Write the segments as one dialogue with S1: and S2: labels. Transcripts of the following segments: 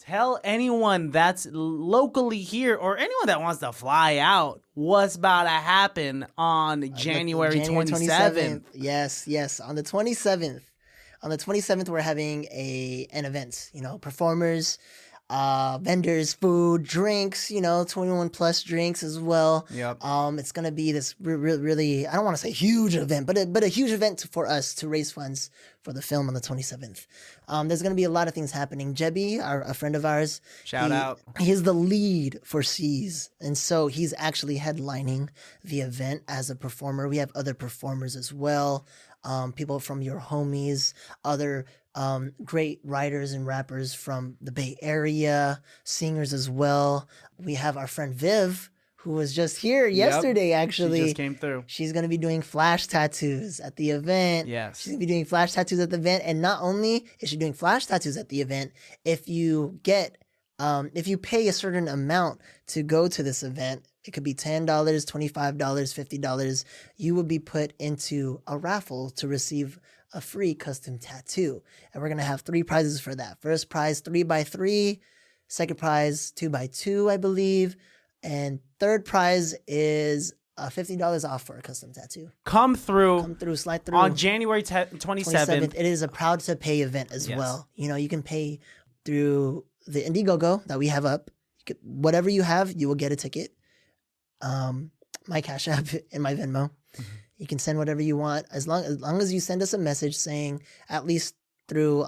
S1: Tell anyone that's locally here or anyone that wants to fly out what's about to happen on January 27th.
S2: Yes. On the 27th. On the 27th, we're having an event. Performers, vendors, food, drinks. 21 plus drinks as well.
S1: Yep.
S2: It's gonna be this really, I don't want to say huge event, but a huge event for us to raise funds for the film on the 27th. There's gonna be a lot of things happening. Jebby, a friend of ours,
S1: Shout out.
S2: He's the lead for C's, and so he's actually headlining the event as a performer. We have other performers as well. People from your homies, other great writers and rappers from the Bay Area, singers as well. We have our friend Viv, who was just here yesterday, actually.
S1: She just came through.
S2: She's going to be doing flash tattoos at the event.
S1: Yes.
S2: She's going to be doing flash tattoos at the event. And not only is she doing flash tattoos at the event, if you pay a certain amount to go to this event, it could be $10, $25, $50. You will be put into a raffle to receive a free custom tattoo. And we're going to have 3 prizes for that. First prize, 3x3. Second prize, 2x2, I believe. And third prize is $50 off for a custom tattoo.
S1: Come through,
S2: slide through.
S1: On January 27th.
S2: It is a proud to pay event as well. You can pay through the Indiegogo that we have up. Whatever you have, you will get a ticket. My Cash App and my Venmo. Mm-hmm. You can send whatever you want as long as you send us a message saying, at least through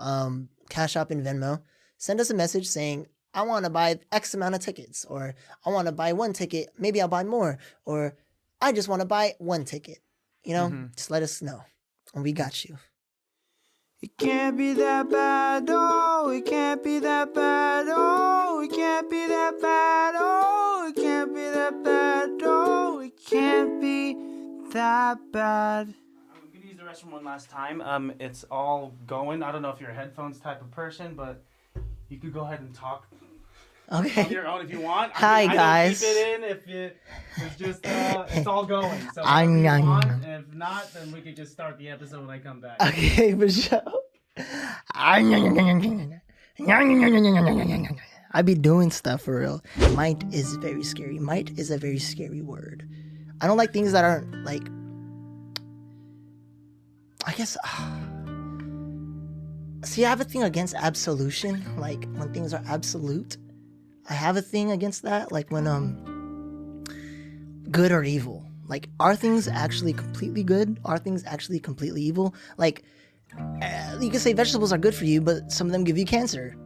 S2: CASHAPP and Venmo, send us a message saying, I want to buy X amount of tickets, or I want to buy 1 ticket, maybe I'll buy more, or I just want to buy 1 ticket. Just let us know, and we got you.
S3: It can't be that bad, oh, it can't be that bad, oh, it can't be that bad, oh, it can't be that bad, oh, it can't be that bad.
S1: I'm going to use the restroom one last time. It's all going. I don't know if you're a headphones type of person, but you could go ahead and talk
S2: on
S1: your own if you want.
S2: Hi, guys.
S1: Keep it in it's just, it's all going. So if you want, and if not, then we could just start the episode when I come back.
S2: Okay, for sure. I be doing stuff for real. Might is very scary. Might is a very scary word. I don't like things that aren't like, I guess, see, I have a thing against absolution. Like when things are absolute, I have a thing against that. Like when good or evil. Like, are things actually completely good? Are things actually completely evil? Like, you can say vegetables are good for you, but some of them give you cancer.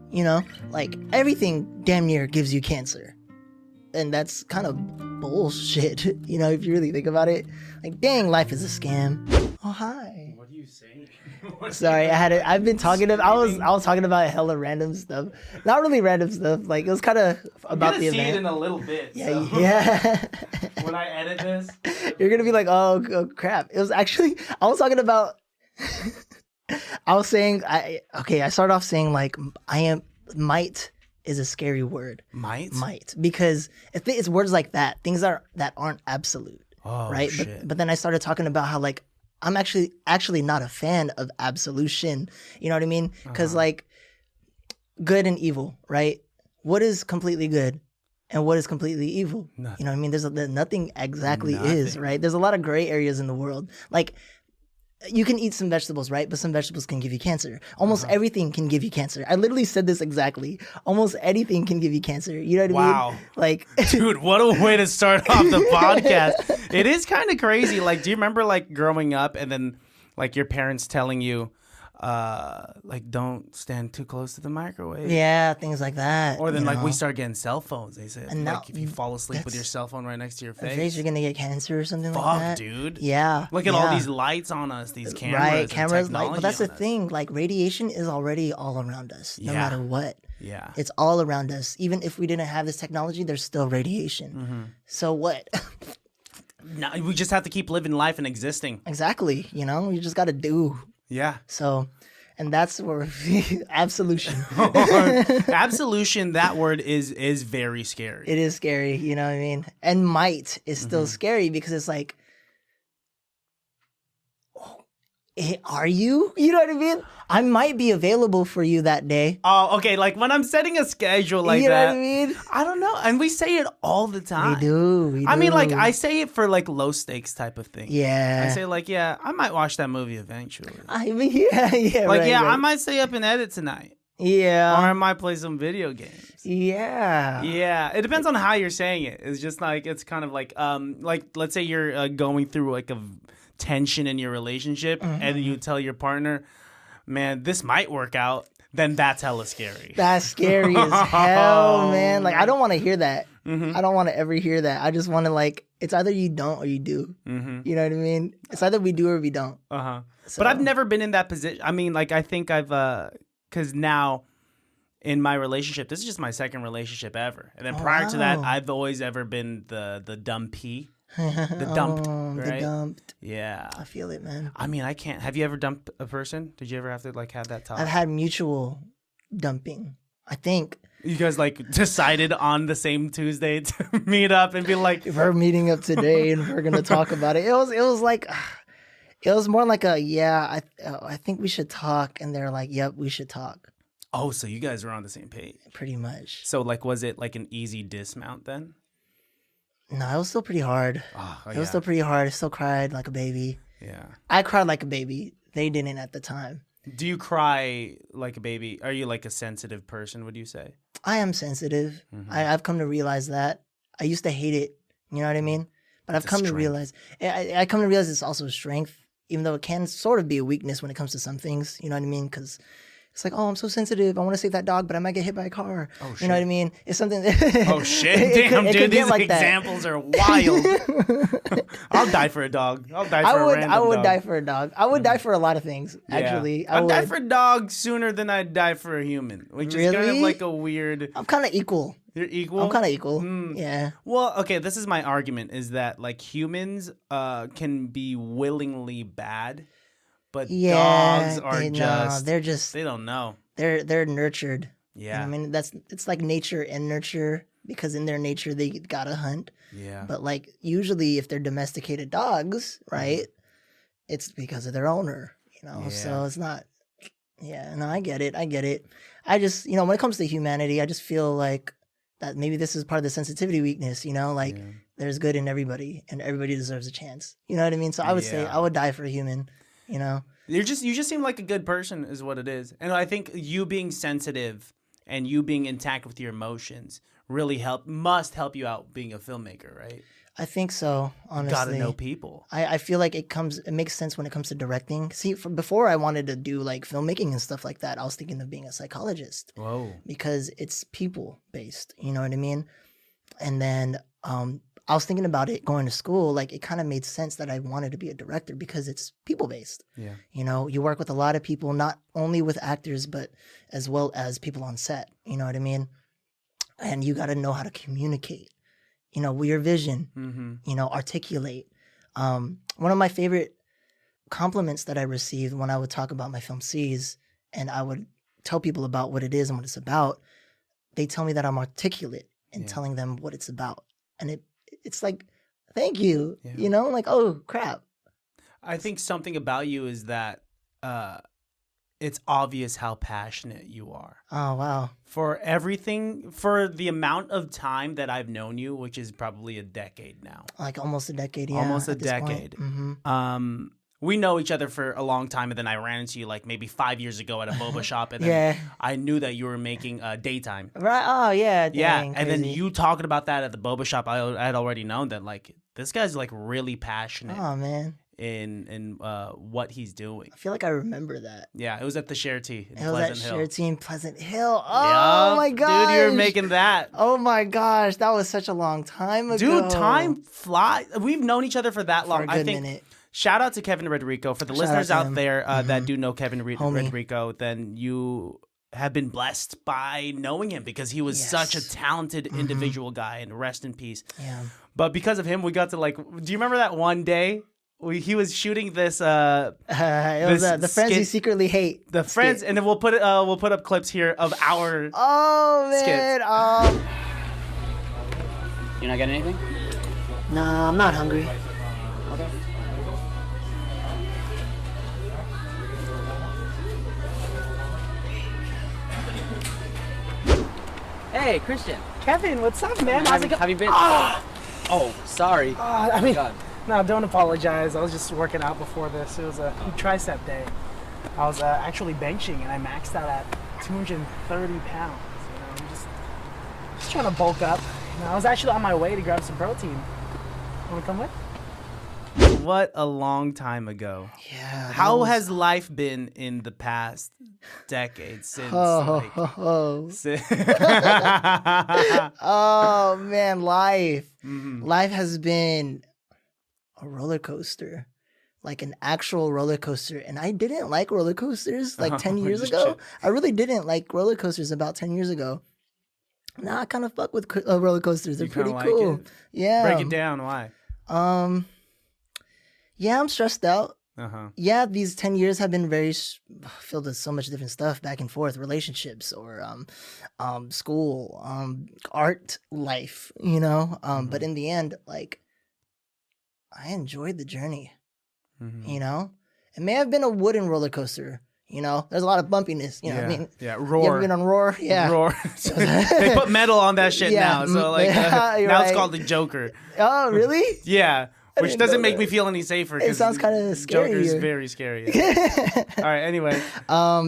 S2: Like everything damn near gives you cancer, and that's kind of bullshit. If you really think about it. Like, dang, life is a scam. Oh, hi.
S1: What are you saying?
S2: Sorry, I've been talking about. I was talking about hella random stuff. Not really random stuff. Like, it was kind of about the event.
S1: See it in a little bit.
S2: Yeah,
S1: so.
S2: Yeah.
S1: When I edit this,
S2: you're gonna be like, oh crap. It was actually, I was talking about. I was saying, I started off saying like, might is a scary word. Might, because it's words like that, things that aren't absolute.
S1: Oh,
S2: right.
S1: Shit.
S2: But then I started talking about how like I'm actually not a fan of absolution. You know what I mean? Because like good and evil, right? What is completely good and what is completely evil?
S1: Nothing.
S2: You know what I mean? There's nothing exactly is, right? There's a lot of gray areas in the world. Like, you can eat some vegetables, right? But some vegetables can give you cancer. Almost everything can give you cancer. I literally said this exactly. Almost anything can give you cancer. You know what I mean? Like,
S1: dude, what a way to start off the podcast. It is kind of crazy. Like, do you remember like growing up and then like your parents telling you, like, don't stand too close to the microwave?
S2: Yeah, things like that.
S1: Or then we start getting cell phones. They said,
S2: and
S1: like, if you fall asleep with your cell phone right next to your face,
S2: you're gonna get cancer or something like that.
S1: Fuck, dude.
S2: Yeah.
S1: Look at all these lights on us, these cameras.
S2: Right, cameras. But that's the
S1: us.
S2: thing. Like, radiation is already all around us, no matter what.
S1: Yeah.
S2: It's all around us. Even if we didn't have this technology, there's still radiation. Mm-hmm. So what?
S1: No, we just have to keep living life and existing.
S2: Exactly. You just got to do.
S1: Yeah.
S2: So, and that's where absolution.
S1: Absolution, that word is very scary.
S2: It is scary, you know what I mean? And might is still scary because it's like, Are you? You know what I mean? I might be available for you that day.
S1: Oh, okay. Like when I'm setting a schedule like
S2: You know
S1: that,
S2: what I mean?
S1: I don't know. And we say it all the time.
S2: We do.
S1: I mean, like I say it for like low stakes type of thing.
S2: Yeah.
S1: I say like, yeah, I might watch that movie eventually.
S2: I mean, yeah.
S1: Like,
S2: right,
S1: yeah,
S2: right.
S1: I might stay up and edit tonight. Or
S2: Yeah.
S1: I might play some video games.
S2: Yeah.
S1: Yeah, it depends on how you're saying it. It's just like it's kind of like let's say you're going through like a tension in your relationship, and you tell your partner, "Man, this might work out." Then that's hella scary.
S2: That's scary as hell, man. Like, I don't want to hear that.
S1: Mm-hmm.
S2: I don't want to ever hear that. I just want to, like, it's either you don't or you do.
S1: Mm-hmm.
S2: You know what I mean? It's either we do or we don't. So,
S1: But I've never been in that position. I mean, like I think I've because now in my relationship, this is just my second relationship ever, and then prior to that, I've always ever been the dumpy. The dumped, right?
S2: The dumped.
S1: Yeah.
S2: I feel it, man.
S1: I mean, I can't. Have you ever dumped a person? Did you ever have to like have that talk?
S2: I've had mutual dumping. I think
S1: You guys like decided on the same Tuesday to meet up and be like,
S2: if we're meeting up today and we're gonna talk about it, it was like, it was more like a I think we should talk, and they're like, yep, we should talk.
S1: oh, so you guys were on the same page.
S2: Pretty much.
S1: So like, was it like an easy dismount then?
S2: No, it was still pretty hard.
S1: Oh,
S2: It was still pretty hard. I still cried like a baby.
S1: yeah.
S2: I cried like a baby. They didn't at the time.
S1: Do you cry like a baby? Are you like a sensitive person, would you say?
S2: I am sensitive.
S1: Mhm.
S2: I've come to realize that. I used to hate it. You know what I mean? But I've
S1: It's a
S2: come to
S1: strength.
S2: realize. I come to realize it's also a strength, even though it can sort of be a weakness when it comes to some things. You know what I mean? Because it's like, oh, I'm so sensitive. I want to save that dog, but I might get hit by a car.
S1: Oh, shit.
S2: You know what I mean? It's something.
S1: Oh shit!
S2: It
S1: Damn,
S2: could
S1: dude,
S2: get
S1: these
S2: like that.
S1: examples are wild. I'll die for a dog. I'll die for a random
S2: I would
S1: dog.
S2: die for a dog. I would die for a lot of things.
S1: Yeah.
S2: Actually, I
S1: I'd
S2: would.
S1: die for a dog sooner than I'd die for a human, which is kind of
S2: Really?
S1: like a weird.
S2: I'm kind of equal.
S1: You're equal.
S2: I'm kind of equal.
S1: Hmm.
S2: Yeah.
S1: Well, okay, this is my argument: is that like humans can be willingly bad, but
S2: Yeah.
S1: dogs are
S2: they're just
S1: they don't know.
S2: they're nurtured. You know
S1: Yeah,
S2: what I mean, it's like nature and nurture, because in their nature they gotta hunt.
S1: yeah.
S2: But like usually if they're domesticated dogs, right, it's because of their owner. You know, so
S1: Yeah.
S2: it's not. Yeah, no, I get it. I just, when it comes to humanity, I just feel like that maybe this is part of the sensitivity weakness. Like
S1: Yeah.
S2: there's good in everybody, and everybody deserves a chance. You know what I mean? So I would say
S1: Yeah.
S2: I would die for a human.
S1: You just seem like a good person, is what it is. And I think you being sensitive and you being intact with your emotions really must help you out being a filmmaker, right?
S2: I think so. Honestly,
S1: Gotta know people.
S2: I feel like it makes sense when it comes to directing. See, before I wanted to do like filmmaking and stuff like that, I was thinking of being a psychologist
S1: Whoa.
S2: because it's people based. You know what I mean? And then I was thinking about it going to school. Like, it kind of made sense that I wanted to be a director because it's people based.
S1: Yeah.
S2: You work with a lot of people, not only with actors, but as well as people on set. You know what I mean? And you got to know how to communicate. With your vision.
S1: Mm-hmm.
S2: Articulate. One of my favorite compliments that I received when I would talk about my film C's, and I would tell people about what it is and what it's about, they tell me that I'm articulate in telling them what it's about. And it's like, thank you.
S1: Yeah.
S2: Like, oh, crap.
S1: I think something about you is that it's obvious how passionate you are.
S2: Oh, wow.
S1: For everything, for the amount of time that I've known you, which is probably a decade now.
S2: Like almost a decade, yeah.
S1: Almost a
S2: at this point.
S1: decade.
S2: Mm-hmm.
S1: We know each other for a long time, and then I ran into you like maybe 5 years ago at a boba shop, and then
S2: Yeah.
S1: I knew that you were making Daytime.
S2: Right. Oh, yeah.
S1: Yeah,
S2: Dang,
S1: and then
S2: crazy.
S1: you talking about that at the boba shop, I had already known that like this guy's like really passionate
S2: Oh, man.
S1: in what he's doing.
S2: I feel like I remember that.
S1: Yeah, it was at the Share-T in
S2: It was
S1: Pleasant
S2: at
S1: Hill.
S2: Share-T in Pleasant Hill. Oh,
S1: Yup,
S2: my gosh.
S1: dude, you were making that.
S2: Oh my gosh, that was such a long time ago.
S1: Dude, time flies. We've known each other for that
S2: for
S1: long.
S2: a good
S1: I think.
S2: minute.
S1: Shout out to Kevin Rodrigo. For the
S2: Shout
S1: listeners
S2: out to
S1: out
S2: him.
S1: there that do know Kevin
S2: Homie.
S1: Rodrigo, then you have been blessed by knowing him because he was
S2: Yes.
S1: such a talented individual guy, and rest in peace.
S2: Yeah.
S1: But because of him, we got to like. Do you remember that one day? He was shooting this.
S2: It was
S1: This
S2: the friends you
S1: skit-
S2: secretly hate.
S1: The friends, and then we'll put up clips here of our.
S2: Oh man.
S1: Skits.
S4: You're not getting anything?
S2: Nah, I'm not hungry.
S4: Okay.
S5: Hey, Christian.
S1: Kevin, what's up, man? How's it going?
S5: Have you been? Oh, sorry.
S1: I mean,
S5: God.
S1: no, don't apologize. I was just working out before this. It was a tricep day. I was actually benching, and I maxed out at 230 pounds. You know, I'm just trying to bulk up. You know, I was actually on my way to grab some protein. Want to come with? What a long time ago.
S2: Yeah.
S1: How has life been in the past decade since?
S2: Oh man, life.
S1: Mm-hmm.
S2: Life has been a roller coaster, like an actual roller coaster. And I didn't like roller coasters like 10 years ago. I really didn't like roller coasters about 10 years ago. Now I kind of fuck with roller coasters. They're pretty cool. Yeah.
S1: Break it down. Why?
S2: Yeah, I'm stressed out.
S1: Uh-huh.
S2: Yeah, these 10 years have been very filled with so much different stuff back and forth, relationships or school, art life, you know? But in the end, like, I enjoyed the journey, you know? It may have been a wooden roller coaster, you know? There's a lot of bumpiness, you know what I mean?
S1: Yeah,
S2: You
S1: Roar.
S2: ever been on Roar? Yeah.
S1: Roar. They put metal on that shit
S2: Yeah,
S1: now, so like
S2: yeah, you're
S1: now it's
S2: right.
S1: called the Joker.
S2: Oh, really?
S1: Yeah, which
S2: didn't
S1: doesn't
S2: know
S1: make me
S2: that.
S1: feel any safer.
S2: It
S1: 'cause
S2: sounds kinda scary.
S1: Joker's very scary. Yeah. All right. Anyway.
S2: All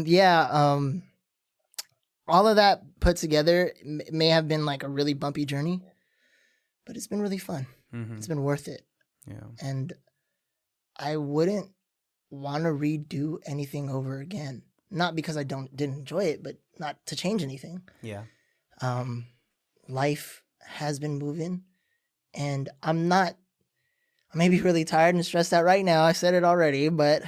S2: of that put together may have been like a really bumpy journey, but it's been really fun.
S1: Mhm.
S2: It's been worth it.
S1: Yeah.
S2: And I wouldn't want to redo anything over again. Not because I didn't enjoy it, but not to change anything.
S1: Yeah.
S2: Life has been moving, and I may be really tired and stressed out right now. I said it already, but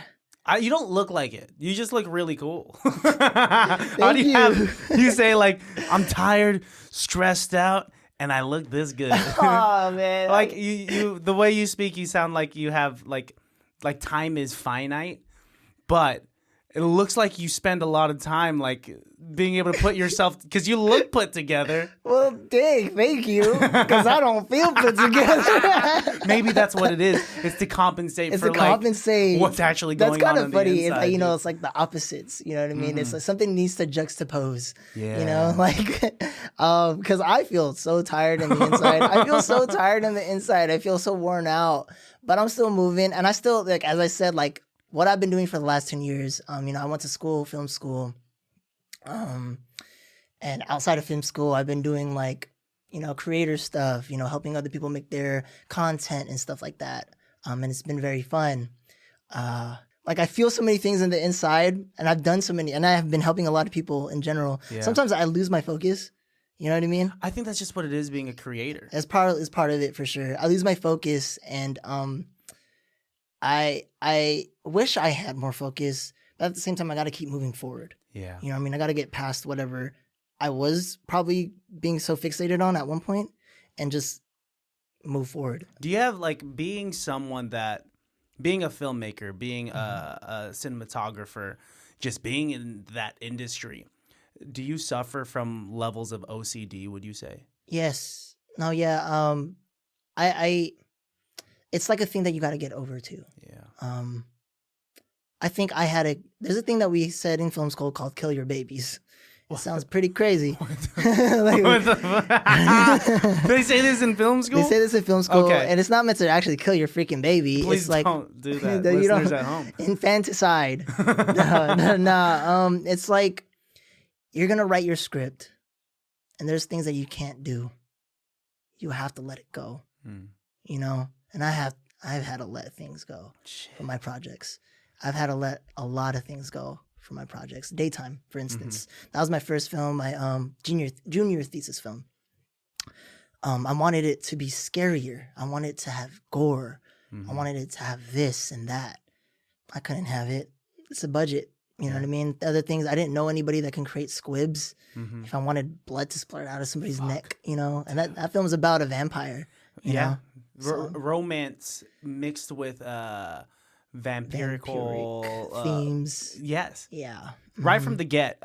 S1: You don't look like it. You just look really cool. How do you
S2: you.
S1: you say like I'm tired, stressed out, and I look this good?
S2: oh man,
S1: Like you the way you speak, you sound like you have like time is finite, but it looks like you spend a lot of time like being able to put yourself because you look put together.
S2: Well, dang, thank you, because I don't feel put together.
S1: Maybe that's what it is. It's to compensate
S2: It's
S1: for
S2: to
S1: like
S2: compensate.
S1: what's actually going
S2: That's kind
S1: on
S2: of
S1: the
S2: funny.
S1: inside,
S2: You know,
S1: dude.
S2: it's like the opposites. You know what I mean? It's like something needs to juxtapose.
S1: Yeah.
S2: You know, like, because I feel so tired on the inside. I feel so tired on the inside. I feel so worn out, but I'm still moving, and I still like, as I said, like what I've been doing for the last 10 years. You know, I went to school, film school. And outside of film school, I've been doing like, you know, creator stuff, you know, helping other people make their content and stuff like that. And it's been very fun. Like I feel so many things in the inside, and I've done so many, and I have been helping a lot of people in general.
S1: Yeah.
S2: Sometimes I lose my focus. You know what I mean?
S1: I think that's just what it is being a creator.
S2: As part of it for sure. I lose my focus, and I wish I had more focus, but at the same time, I got to keep moving forward.
S1: Yeah.
S2: You know what I mean? I got to get past whatever I was probably being so fixated on at one point and just move forward.
S1: Do you have like being a filmmaker, being a cinematographer, just being in that industry, do you suffer from levels of OCD, would you say?
S2: Yes. No, yeah. I it's like a thing that you got to get over too.
S1: Yeah.
S2: I think there's a thing that we said in film school called kill your babies. It sounds pretty crazy.
S1: What the fuck? They say this in film school?
S2: They say this in film school,
S1: Okay.
S2: and it's not meant to actually kill your freaking baby.
S1: Please
S2: it's like,
S1: don't do that.
S2: you
S1: Listeners at home.
S2: Infanticide. No. It's like you're gonna write your script, and there's things that you can't do. You have to let it go. You know, and I've had to let things go for my projects. I've had to let a lot of things go for my projects. Daytime, for instance, that was my first film, my junior thesis film. I wanted it to be scarier. I wanted it to have gore. I wanted it to have this and that. I couldn't have it. It's a budget. You know what I mean? The other things, I didn't know anybody that can create squibs. If I wanted blood to splatter out of somebody's neck, you know, and that film is about a vampire. You know?
S1: Romance mixed with vampirical
S2: themes.
S1: Yes.
S2: Yeah.
S1: Right from the get.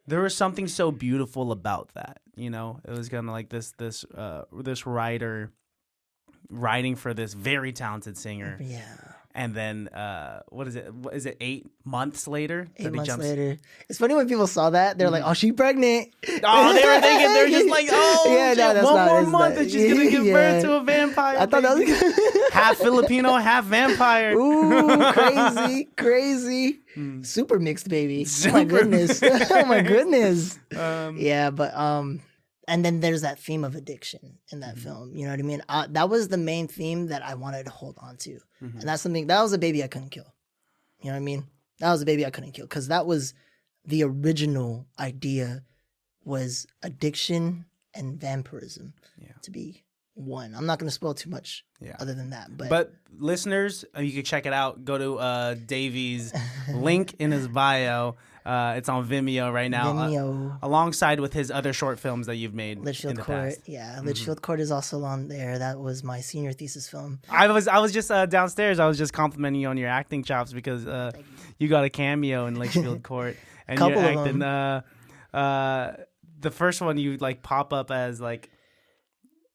S1: There was something so beautiful about that. You know, it was kind of like this writer writing for this very talented singer.
S2: Yeah.
S1: And then, what is it? Is it 8 months later?
S2: 8 months later. It's funny when people saw that. They're like, oh, she pregnant.
S1: Oh, they were thinking, they're just like, oh,
S2: Yeah, no, that's
S1: one
S2: not-
S1: more
S2: it's
S1: month
S2: not-
S1: and she's going to give
S2: Yeah.
S1: birth to a vampire.
S2: I thought that
S1: baby.
S2: was
S1: half Filipino, half vampire.
S2: Ooh, crazy. Super mixed baby. Oh my goodness. Oh my goodness. Yeah, but and then there's that theme of addiction in that film. You know what I mean? That was the main theme that I wanted to hold on to. And that's something, that was a baby I couldn't kill. You know what I mean? That was a baby I couldn't kill because that was the original idea, was addiction and vampirism to be one. I'm not going to spoil too much other than that.
S1: But listeners, you can check it out. Go to Dayvee's link in his bio. It's on Vimeo right now,
S2: Vimeo.
S1: Alongside with his other short films that you've made
S2: Litchfield
S1: in the
S2: Court.
S1: past.
S2: Yeah, Litchfield Court is also on there. That was my senior thesis film.
S1: I was just downstairs. I was just complimenting you on your acting chops because you got a cameo in Litchfield Court, and
S2: Couple
S1: you're
S2: of
S1: acting.
S2: them.
S1: The first one you like pop up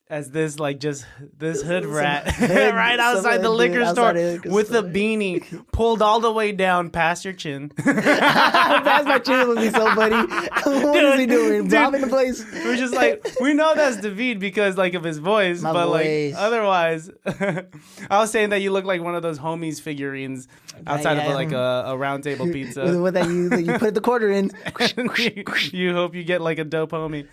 S1: as this like just this hood rat right outside the liquor store with a beanie pulled all the way down past your chin.
S2: That's my chin would be so funny. What is he doing? Robbing the place?
S1: We're just like, we know that's Dayvee because like of his voice,
S2: My
S1: but
S2: voice.
S1: like otherwise, I was saying that you look like one of those homies figurines outside of like a round table pizza.
S2: With that you put the quarter in.
S1: You hope you get like a dope homie.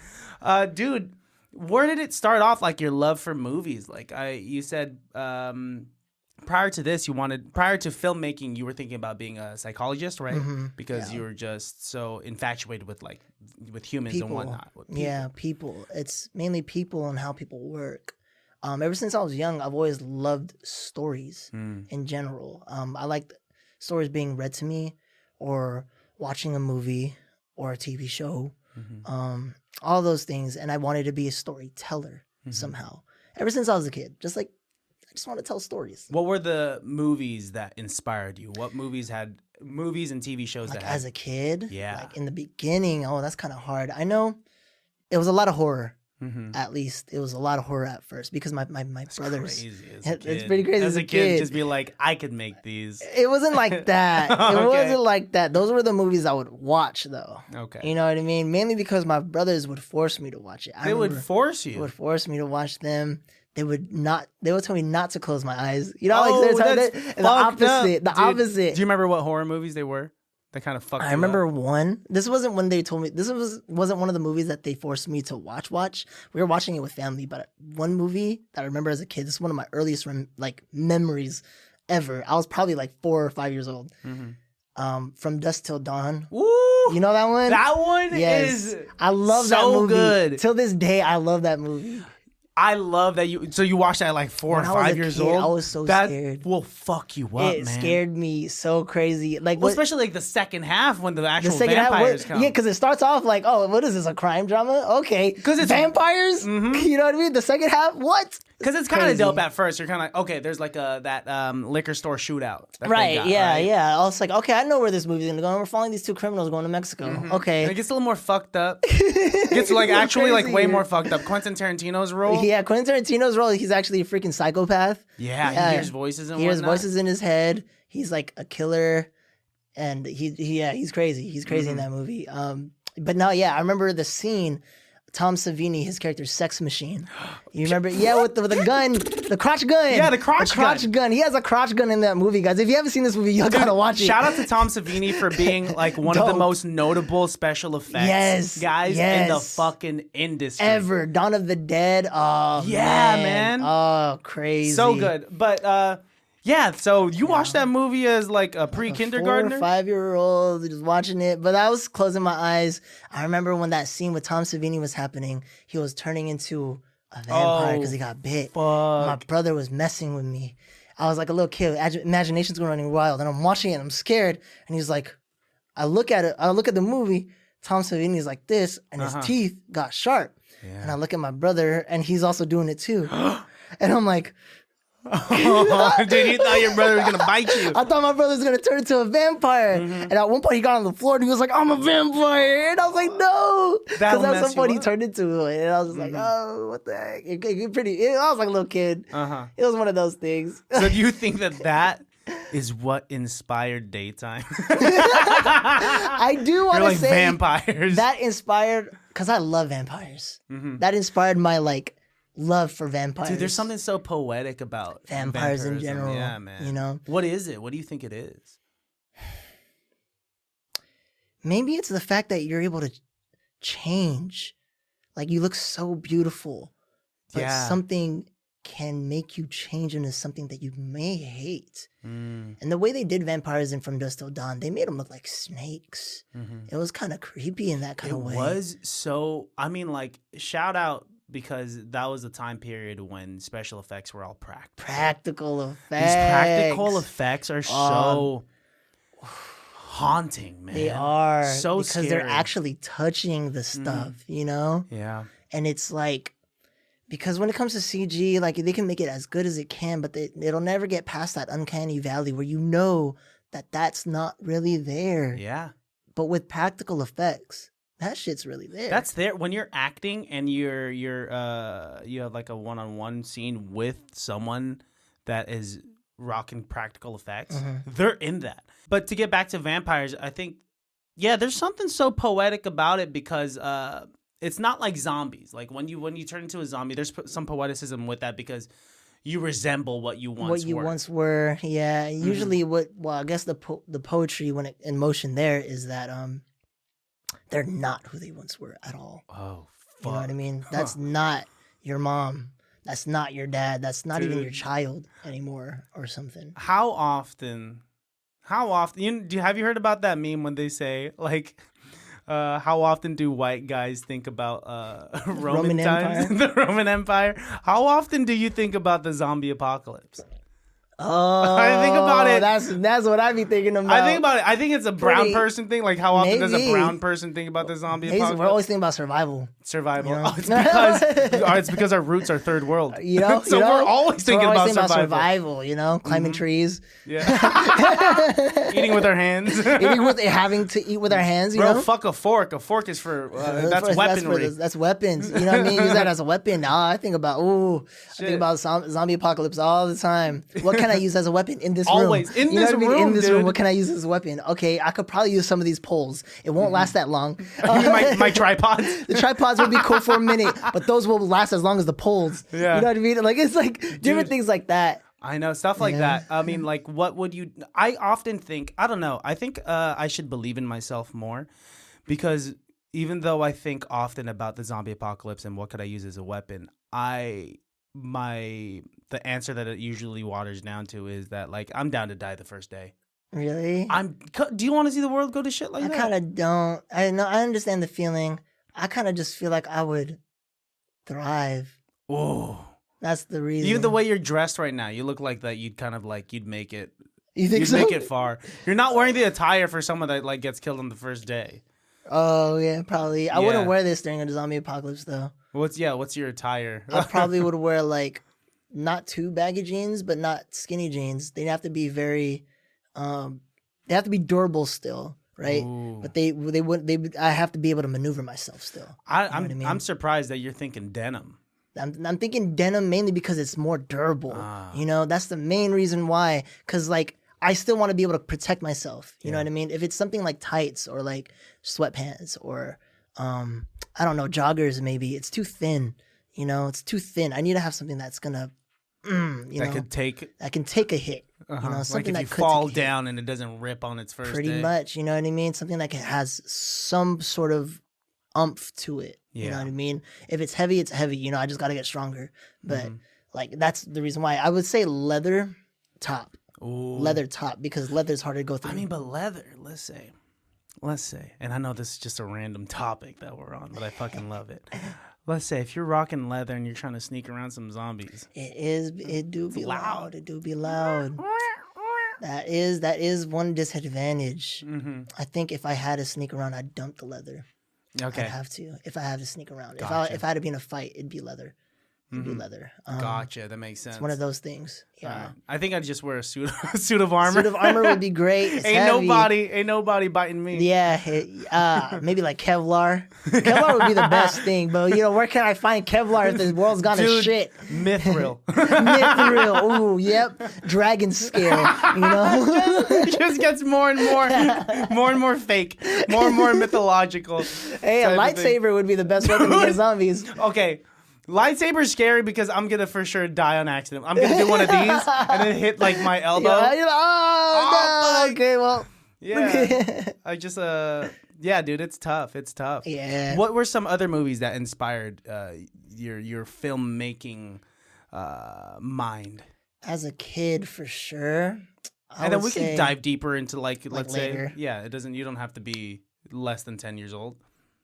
S1: Dude, where did it start off? Like your love for movies? Like you said, prior to filmmaking, you were thinking about being a psychologist, right? Because you were just so infatuated with humans and whatnot. With people.
S2: Yeah, people. It's mainly people and how people work. Ever since I was young, I've always loved stories in general. I liked stories being read to me or watching a movie or a TV show. All those things. And I wanted to be a storyteller somehow. Ever since I was a kid. I just want to tell stories.
S1: What were the movies that inspired you? What movies and TV shows
S2: Like
S1: that had...
S2: as a kid?
S1: Yeah.
S2: Like in the beginning, that's kind of hard. I know it was a lot of horror. At least it was a lot of horror at first because my brothers.
S1: Crazy as a kid.
S2: It's pretty crazy
S1: as a kid. Just be like, I could make these.
S2: It wasn't like that.
S1: Okay.
S2: It wasn't like that. Those were the movies I would watch though.
S1: Okay.
S2: You know what I mean? Mainly because my brothers would force me to watch it.
S1: They would force you.
S2: They would force me to watch them. They would tell me not to close my eyes. You know, like the opposite. The opposite.
S1: Do you remember what horror movies they were? That kind of fucked.
S2: I remember one. This wasn't when they told me. This wasn't one of the movies that they forced me to watch. We were watching it with family, but one movie that I remember as a kid. This is one of my earliest memories ever. I was probably like 4 or 5 years old. From Dusk Till Dawn.
S1: Ooh,
S2: you know that one?
S1: That one is.
S2: I love
S1: so
S2: that movie.
S1: good.
S2: Till this day, I love that movie.
S1: I love that you. So you watched that at like 4
S2: When
S1: or
S2: I was
S1: 5
S2: a
S1: years
S2: kid,
S1: old.
S2: I was so
S1: that
S2: scared.
S1: will fuck you up,
S2: It
S1: man.
S2: scared me so crazy. Like
S1: Well, especially like the second half when the actual
S2: second half,
S1: vampires come.
S2: yeah, because it starts off like, oh, what is this, a crime drama? Okay,
S1: 'Cause it's-
S2: vampires. You know what I mean? The second half, what?
S1: Because it's kind of
S2: Crazy.
S1: dope at first. You're kind of like, okay, there's like that liquor store shootout. That they
S2: Right?
S1: got,
S2: Yeah,
S1: right?
S2: yeah. I was like, okay, I know where this movie's gonna go. We're following these two criminals going to Mexico. Okay.
S1: And it gets a little more fucked up. Gets like actually like way
S2: crazy.
S1: more fucked up. Quentin Tarantino's role.
S2: Yeah, Quentin Tarantino's role. He's actually a freaking psychopath.
S1: Yeah, he
S2: Yeah.
S1: hears voices and
S2: He hears
S1: whatnot.
S2: voices in his head. He's like a killer, and he's crazy. He's crazy in that movie. But no, yeah, I remember the scene. Tom Savini, his character's sex machine. You remember? Yeah, with the gun, the crotch gun.
S1: Yeah, the crotch
S2: gun. He has a crotch gun in that movie, guys. If you haven't seen this movie, you gotta watch it.
S1: Shout out to Tom Savini for being like one of the most notable special effects guys in the fucking industry.
S2: Ever. Dawn of the Dead. Oh,
S1: Yeah, man.
S2: Oh, crazy.
S1: So good. But yeah, so you watched that movie as like a pre-kindergartner?
S2: 4 or 5-year-old just watching it, but I was closing my eyes. I remember when that scene with Tom Savini was happening, he was turning into a vampire because he got bit.
S1: Fuck.
S2: My brother was messing with me. I was like a little kid, imagination's going running wild, and I'm watching it, and I'm scared, and he's like, I look at the movie, Tom Savini's like this, and his teeth got sharp. And I look at my brother, and he's also doing it too. And I'm like,
S1: Dude, you thought your brother was gonna bite you.
S2: I thought my brother was gonna turn into a vampire. And at one point he got on the floor and he was like, I'm a vampire. And I was like, no. Because at some point he turned into it. And I was just like, oh, what the heck? I was like a little kid. It was one of those things.
S1: So do you think that is what inspired Daytime.
S2: I do want
S1: You're
S2: to
S1: like
S2: say
S1: vampires.
S2: that inspired, because I love vampires. That inspired my like love for vampires.
S1: Dude, there's something so poetic about
S2: vampires in
S1: vampirism.
S2: general.
S1: Yeah, man.
S2: You know,
S1: What is it? What do you think it is?
S2: maybe it's the fact that you're able to change. Like you look so beautiful, but
S1: Yeah.
S2: something can make you change into something that you may hate.
S1: Mm.
S2: And the way they did vampires in From Dusk Till Dawn, they made them look like snakes. It was kind of creepy in that kind
S1: It
S2: of way.
S1: was so, I mean, like, shout out because that was the time period when special effects were all practical.
S2: Practical effects.
S1: These practical effects are so haunting, man.
S2: They are.
S1: So
S2: because
S1: scary.
S2: they're actually touching the stuff, you know?
S1: Yeah.
S2: And it's like, because when it comes to CG, like they can make it as good as it can, but it'll never get past that uncanny valley where you know that that's not really there.
S1: Yeah.
S2: But with practical effects, that shit's really there.
S1: That's there when you're acting and you have like a one-on-one scene with someone that is rocking practical effects. They're in that. But to get back to vampires, I think there's something so poetic about it because it's not like zombies. Like when you turn into a zombie, there's some poeticism with that because you resemble what you once were.
S2: Yeah. Usually I guess the poetry in motion there is that they're not who they once were at all.
S1: Oh, fuck.
S2: You know what I mean? That's not your mom. That's not your dad. That's not even your child anymore or something.
S1: How often have you heard about that meme when they say like how often do white guys think about Roman times,
S2: Empire?
S1: the Roman Empire? How often do you think about the zombie apocalypse?
S2: Oh,
S1: I think about it.
S2: That's what I be thinking about.
S1: I think about it. I think it's a brown
S2: Pretty-
S1: person thing. Like, how often does a
S2: Maybe.
S1: brown person think about the zombie
S2: We're
S1: apocalypse?
S2: always thinking about survival.
S1: Survival.
S2: You know?
S1: Oh, it's because our roots are third world.
S2: You know,
S1: So we're always thinking about
S2: survival. You know, climbing trees,
S1: Yeah. Eating with our hands.
S2: having to eat with our hands. You
S1: Bro,
S2: know,
S1: fuck a fork. A fork is for that's weaponry.
S2: That's weapons. You know what I mean? Use that as a weapon. Nah, I think about I think about zombie apocalypse all the time. What can I use as a weapon in this room?
S1: Always. In
S2: You know
S1: this
S2: what I mean?
S1: room,
S2: In this
S1: dude.
S2: room, what can I use as a weapon? Okay, I could probably use some of these poles. It won't last that long.
S1: my tripods.
S2: The tripods would be cool for a minute, but those will last as long as the poles.
S1: Yeah.
S2: You know what I mean? Like it's like different things like that.
S1: I know, stuff like
S2: Yeah.
S1: that. I mean, like, what would you... I often think... I don't know. I think I should believe in myself more because even though I think often about the zombie apocalypse and what could I use as a weapon, the answer that it usually waters down to is that, like, I'm down to die the first day.
S2: Really?
S1: Do you want to see the world go to shit like
S2: I
S1: that?
S2: kind of don't. I know. I understand the feeling. I kind of just feel like I would thrive.
S1: Oh.
S2: That's the reason.
S1: Even the way you're dressed right now, you look like that. You'd kind of like you'd make it.
S2: You think
S1: You'd
S2: so?
S1: make it far. You're not wearing the attire for someone that like gets killed on the first day.
S2: Oh yeah, probably. I
S1: Yeah.
S2: wouldn't wear this during a zombie apocalypse though.
S1: What's your attire?
S2: I probably would wear like not too baggy jeans, but not skinny jeans. They'd have to be very, they have to be durable still, right?
S1: Ooh.
S2: But I have to be able to maneuver myself still.
S1: I'm
S2: what I mean?
S1: I'm surprised that you're thinking denim.
S2: I'm thinking denim mainly because it's more durable. You know, that's the main reason why. Because like I still want to be able to protect myself. You know what I mean? If it's something like tights or like sweatpants or I don't know, joggers maybe, it's too thin. You know, it's too thin. I need to have something that's gonna,
S1: That can take
S2: a hit. You know,
S1: like
S2: something
S1: if
S2: that
S1: you
S2: could
S1: fall
S2: take a hit.
S1: down and it doesn't rip on its first
S2: Pretty
S1: day.
S2: much. You know what I mean? Something that has some sort of umph to it. You know
S1: Yeah.
S2: what I mean? If it's heavy, it's heavy. You know, I just got to get stronger. But like, that's the reason why I would say leather top.
S1: Ooh.
S2: Leather top, because leather's harder to go through.
S1: I mean, but leather. Let's say, and I know this is just a random topic that we're on, but I fucking love it. Let's say if you're rocking leather and you're trying to sneak around some zombies.
S2: It do be
S1: loud.
S2: loud. It do be loud. That is one disadvantage. I think if I had to sneak around, I'd dump the leather.
S1: Okay.
S2: I'd have to. If I had to sneak around.
S1: Gotcha.
S2: If I had to be in a fight, it'd be leather. and do leather.
S1: Gotcha. That makes sense.
S2: It's one of those things. Yeah.
S1: Alright. I think I'd just wear a suit of armor.
S2: Suit of armor would be great. It's
S1: ain't
S2: heavy.
S1: nobody biting me.
S2: Yeah, maybe like Kevlar. Kevlar would be the best thing, but where can I find Kevlar if the world's gone to shit?
S1: Mithril.
S2: Mithril. Ooh, yep. Dragon scale.
S1: It just gets more and more fake, more and more mythological.
S2: Hey, a lightsaber would be the best weapon against zombies.
S1: Okay. Lightsaber's scary because I'm gonna for sure die on accident. I'm gonna do one of these and then hit like my elbow.
S2: No. Okay, well.
S1: Yeah. I just yeah, dude, it's tough. It's tough.
S2: Yeah.
S1: What were some other movies that inspired your filmmaking mind?
S2: As a kid, for sure.
S1: And then we can dive deeper into let's
S2: later.
S1: say, yeah, you don't have to be less than 10 years old.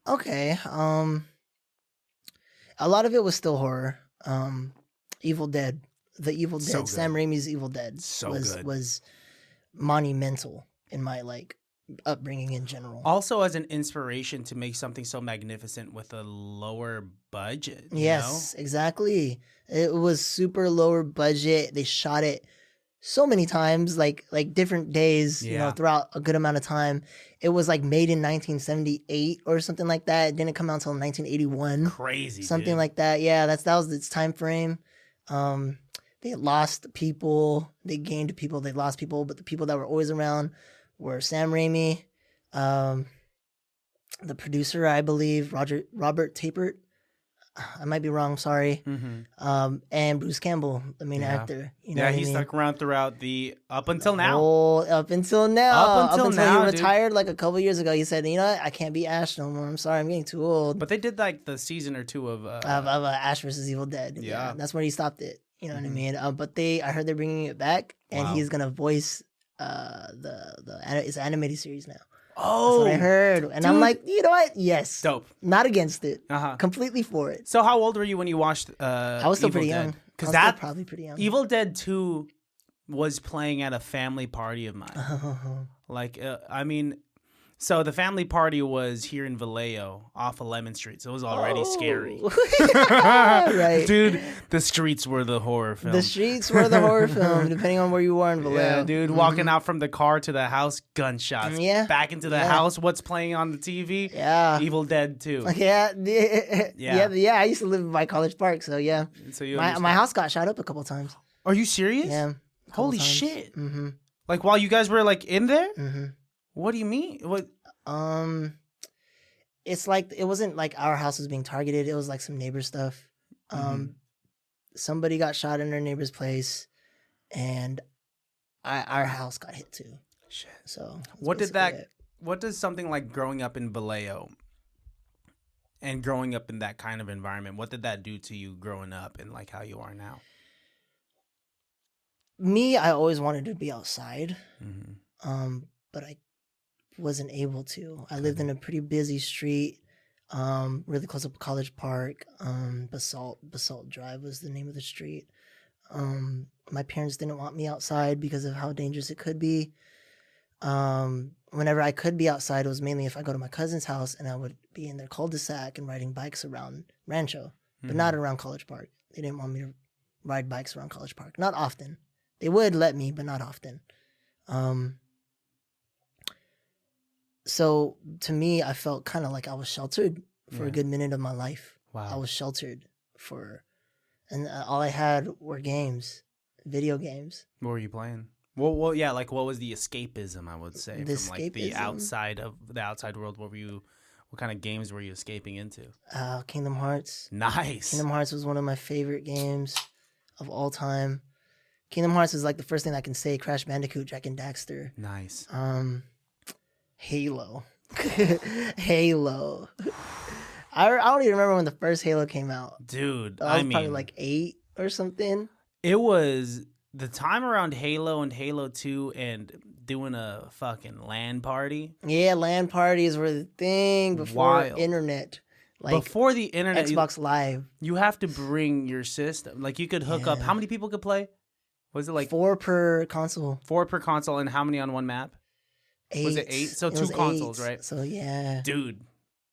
S2: Okay. A lot of it was still horror. Evil Dead. The Evil Dead.
S1: So
S2: Sam Raimi's Evil Dead was monumental in my upbringing in general.
S1: Also as an inspiration to make something so magnificent with a lower budget.
S2: Yes, exactly. It was super lower budget. They shot it so many times, like different days, throughout a good amount of time. It was made in 1978 or something like that. It didn't come out until 1981.
S1: Crazy,
S2: something
S1: dude.
S2: like that. Yeah, that was its time frame. They lost people, they gained people, they lost people, but the people that were always around were Sam Raimi, the producer, I believe, Robert Tapert. I might be wrong, sorry.
S1: Mm-hmm.
S2: And Bruce Campbell, the main actor.
S1: He stuck around throughout up until now.
S2: Up until now.
S1: Up until now,
S2: he retired a couple years ago. He said, you know what? I can't be Ash no more. I'm sorry, I'm getting too old.
S1: But they did the season or two of
S2: Ash versus Evil Dead. Yeah. That's where he stopped it. You know what I mean? But I heard they're bringing it back, and he's gonna voice it's an animated series now.
S1: Oh,
S2: that's what I heard, and dude. I'm like, you know what? Yes,
S1: dope.
S2: Not against it. Completely for it.
S1: So, how old were you when you watched?
S2: I was still
S1: Evil
S2: pretty
S1: Dead?
S2: young.
S1: Because
S2: probably pretty young.
S1: Evil Dead 2 was playing at a family party of mine. I mean, so the family party was here in Vallejo off of Lemon Street, so it was already scary.
S2: Right,
S1: dude. The streets were the horror film.
S2: The streets were the horror film, depending on where you were in Vallejo.
S1: Yeah, dude. Walking out from the car to the house, gunshots.
S2: Yeah.
S1: Back into the house. What's playing on the TV?
S2: Yeah.
S1: Evil Dead 2.
S2: Yeah. I used to live by College Park, so yeah.
S1: So
S2: my house got shot up a couple times.
S1: Are you serious?
S2: Yeah.
S1: Holy shit.
S2: Mm-hmm.
S1: While you guys were in there?
S2: Mm-hmm.
S1: What do you mean? What?
S2: It's it wasn't our house was being targeted. It was some neighbor stuff. Somebody got shot in their neighbor's place, and our house got hit too.
S1: Shit.
S2: So
S1: what does something like growing up in Vallejo and growing up in that kind of environment, what did that do to you growing up and how you are now?
S2: Me, I always wanted to be outside, but I wasn't able to. I lived in a pretty busy street, really close up to College Park. Basalt Drive was the name of the street. My parents didn't want me outside because of how dangerous it could be. Whenever I could be outside, it was mainly if I go to my cousin's house and I would be in their cul-de-sac and riding bikes around Rancho, but not around College Park. They didn't want me to ride bikes around College Park. Not often. They would let me, but not often. So to me, I felt kind of like I was sheltered for a good minute of my life.
S1: Wow.
S2: I was sheltered and all I had were games, video games.
S1: What were you playing? Well, yeah, what was the escapism, I would say,
S2: the
S1: from
S2: escapism?
S1: The outside world? What kind of games were you escaping into?
S2: Kingdom Hearts.
S1: Nice.
S2: Kingdom Hearts was one of my favorite games of all time. Kingdom Hearts is the first thing I can say. Crash Bandicoot, Jak and Daxter.
S1: Nice.
S2: Halo. Halo. I don't even remember when the first Halo came out.
S1: Dude,
S2: I was probably 8 or something.
S1: It was the time around Halo and Halo 2 and doing a fucking LAN party.
S2: Yeah, LAN parties were the thing before internet.
S1: Before the internet.
S2: Xbox Live.
S1: You have to bring your system. You could hook up. How many people could play? Was it
S2: 4 per console?
S1: 4 per console, and how many on one map?
S2: 8.
S1: Was it 8? So 2 consoles,
S2: 8.
S1: right?
S2: So yeah.
S1: Dude,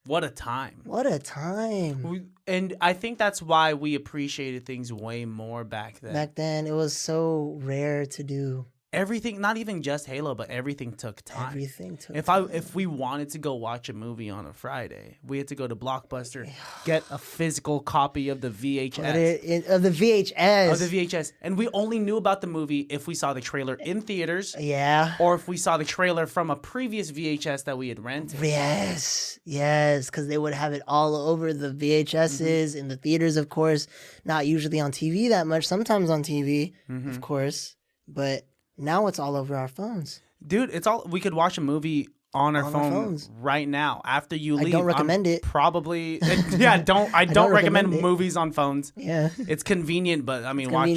S1: What a time.
S2: What a time.
S1: And I think that's why we appreciated things way more back then.
S2: Back then, it was so rare to do.
S1: Everything, not even just Halo, but everything took time.
S2: Everything took time.
S1: If we wanted to go watch a movie on a Friday, we had to go to Blockbuster, get a physical copy of the VHS.
S2: Of the VHS.
S1: Of the VHS. And we only knew about the movie if we saw the trailer in theaters.
S2: Yeah.
S1: Or if we saw the trailer from a previous VHS that we had rented.
S2: Yes. Because they would have it all over the VHSs in the theaters, of course. Not usually on TV that much. Sometimes on TV, of course. But now it's all over our phones.
S1: Dude, we could watch a movie on our phones right now after you leave.
S2: I don't recommend it.
S1: Probably, yeah. I don't recommend movies on phones.
S2: Yeah,
S1: it's convenient, but I mean, watch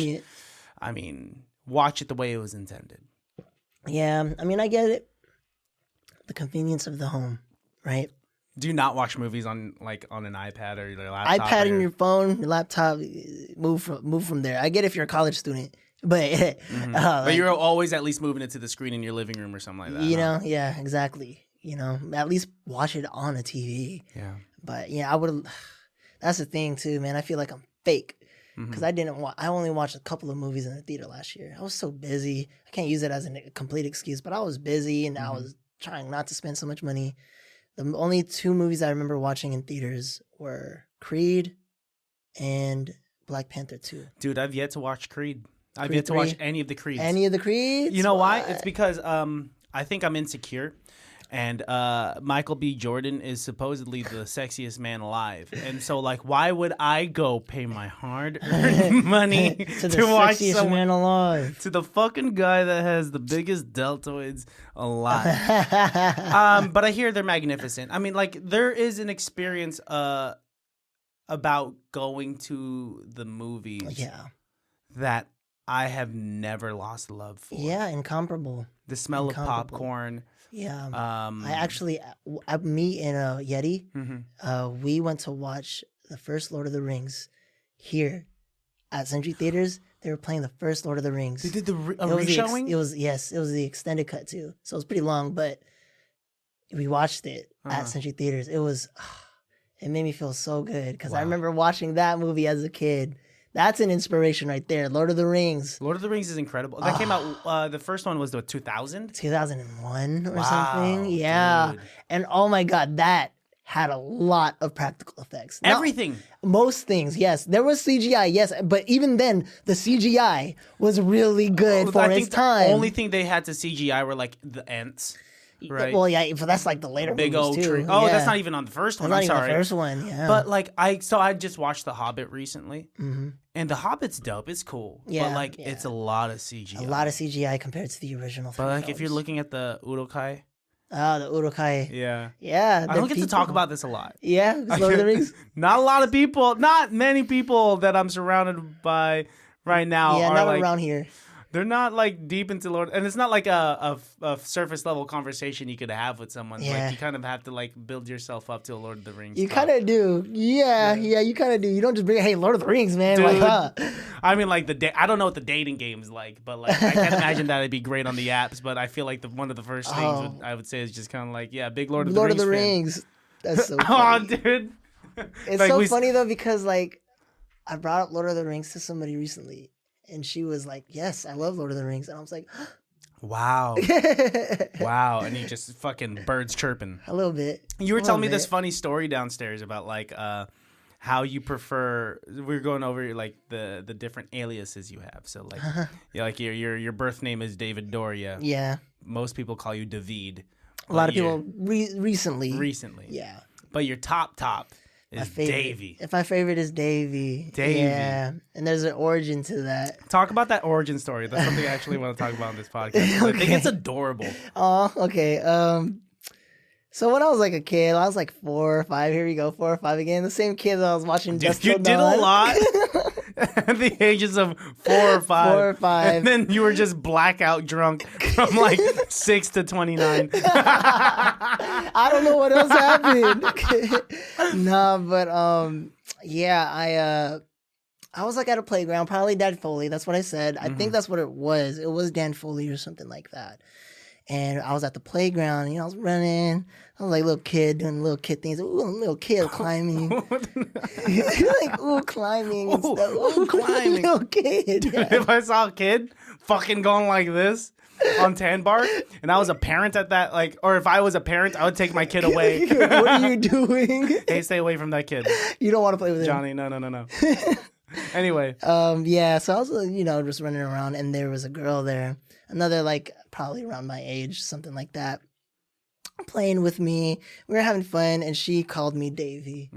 S1: it the way it was intended.
S2: Yeah, I mean, I get it. The convenience of the home, right?
S1: Do you not watch movies on an iPad or your laptop?
S2: iPad and your phone, your laptop, move from there. I get it if you're a college student. But
S1: but you're always at least moving it to the screen in your living room or something like that.
S2: You know, yeah, exactly. You know, at least watch it on a TV.
S1: Yeah.
S2: But yeah, I would. That's the thing too, man. I feel like I'm fake because I only watched a couple of movies in the theater last year. I was so busy. I can't use it as a complete excuse, but I was busy and I was trying not to spend so much money. The only 2 movies I remember watching in theaters were Creed and Black Panther 2.
S1: Dude, I've yet to watch Creed. I've
S2: Creed
S1: yet to
S2: 3?
S1: watch any of the Creeds.
S2: Any of the Creeds?
S1: You know why? It's because I think I'm insecure. And Michael B. Jordan is supposedly the sexiest man alive. And so, why would I go pay my hard-earned money
S2: to the
S1: to watch
S2: sexiest man alive?
S1: To the fucking guy that has the biggest deltoids alive. But I hear they're magnificent. I mean, there is an experience about going to the movies that I have never lost love for.
S2: Yeah, incomparable.
S1: The smell of popcorn.
S2: Yeah. I actually, me and Yeti, we went to watch the first Lord of the Rings here at Century Theaters. They were playing the first Lord of the Rings.
S1: They did a re-showing?
S2: It was the extended cut too. So it was pretty long, but we watched it at Century Theaters. It made me feel so good because I remember watching that movie as a kid. That's an inspiration right there. Lord of the Rings.
S1: Lord of the Rings is incredible. That came out, the first one was 2000?
S2: 2001 or something. Yeah. Dude. And oh my God, that had a lot of practical effects.
S1: Everything.
S2: Most things, yes. There was CGI, yes. But even then, the CGI was really good for its time.
S1: The only thing they had to CGI were the ants. Right.
S2: Well, yeah, but that's the later
S1: big
S2: movies
S1: old
S2: too.
S1: tree. Oh, that's not even on the first one.
S2: That's
S1: I'm
S2: not
S1: sorry.
S2: even the first one. Yeah.
S1: But I just watched The Hobbit recently, and The Hobbit's dope. It's cool.
S2: Yeah.
S1: But it's a lot of CGI.
S2: A lot of CGI compared to the original.
S1: But if you're looking at the Urukai.
S2: Oh, the Urukai.
S1: Yeah.
S2: Yeah.
S1: I don't get to talk about this a lot.
S2: Yeah. Lord of the Rings.
S1: Not a lot of people. Not many people that I'm surrounded by right now.
S2: Yeah,
S1: are
S2: not around here.
S1: They're not deep into Lord, and it's not like a surface level conversation you could have with someone.
S2: Yeah.
S1: You kind of have to build yourself up to a Lord of the Rings.
S2: You kind of do, yeah, you kind of do. You don't just bring, hey, Lord of the Rings, man.
S1: Dude, I mean, I don't know what the dating game is like, but I can't imagine that it'd be great on the apps. But I feel like one of the first things I would say is just kind of big Lord of the Rings.
S2: Lord of the Rings. That's so funny.
S1: Oh, dude.
S2: It's so funny though because I brought up Lord of the Rings to somebody recently. And she was like, yes, I love Lord of the Rings. And I was like,
S1: wow. Wow. And you just fucking birds chirping.
S2: A little bit.
S1: You were telling me this funny story downstairs about how you prefer, we were going over the different aliases you have. So your birth name is David Doria.
S2: Yeah.
S1: Most people call you David.
S2: A lot of people recently. Yeah.
S1: But your top is Dayvee.
S2: My favorite is Dayvee. Yeah. And there's an origin to that.
S1: Talk about that origin story. That's something I actually want to talk about on this podcast. Okay. I think it's adorable.
S2: Oh, okay. So when I was a kid, I was 4 or 5. Here we go, 4 or 5 again. The same kid that I was watching Just Till Dawn.
S1: You did a lot at the ages of 4 or 5.
S2: 4 or 5.
S1: And then you were just blackout drunk from 6 to 29.
S2: I don't know what else happened. No, but yeah, I was at a playground, probably Dan Foley. That's what I said. I think that's what it was. It was Dan Foley or something like that. And I was at the playground, I was running. I was like a little kid doing little kid things. Ooh, I'm a little kid climbing. Like, ooh, climbing and stuff. Ooh,
S1: climbing.
S2: Little kid.
S1: Dude,
S2: Yeah.
S1: if I saw a kid fucking going like this on Tan Bar, and I was a parent at that, like, or if I was a parent, I would take my kid away.
S2: What are you doing?
S1: Hey, stay away from that kid.
S2: You don't want to play with him.
S1: Johnny, no. Anyway.
S2: Yeah, so I was, just running around, and there was a girl there, another, like, probably around my age, something like that, playing with me. We were having fun, and she called me Dayvee.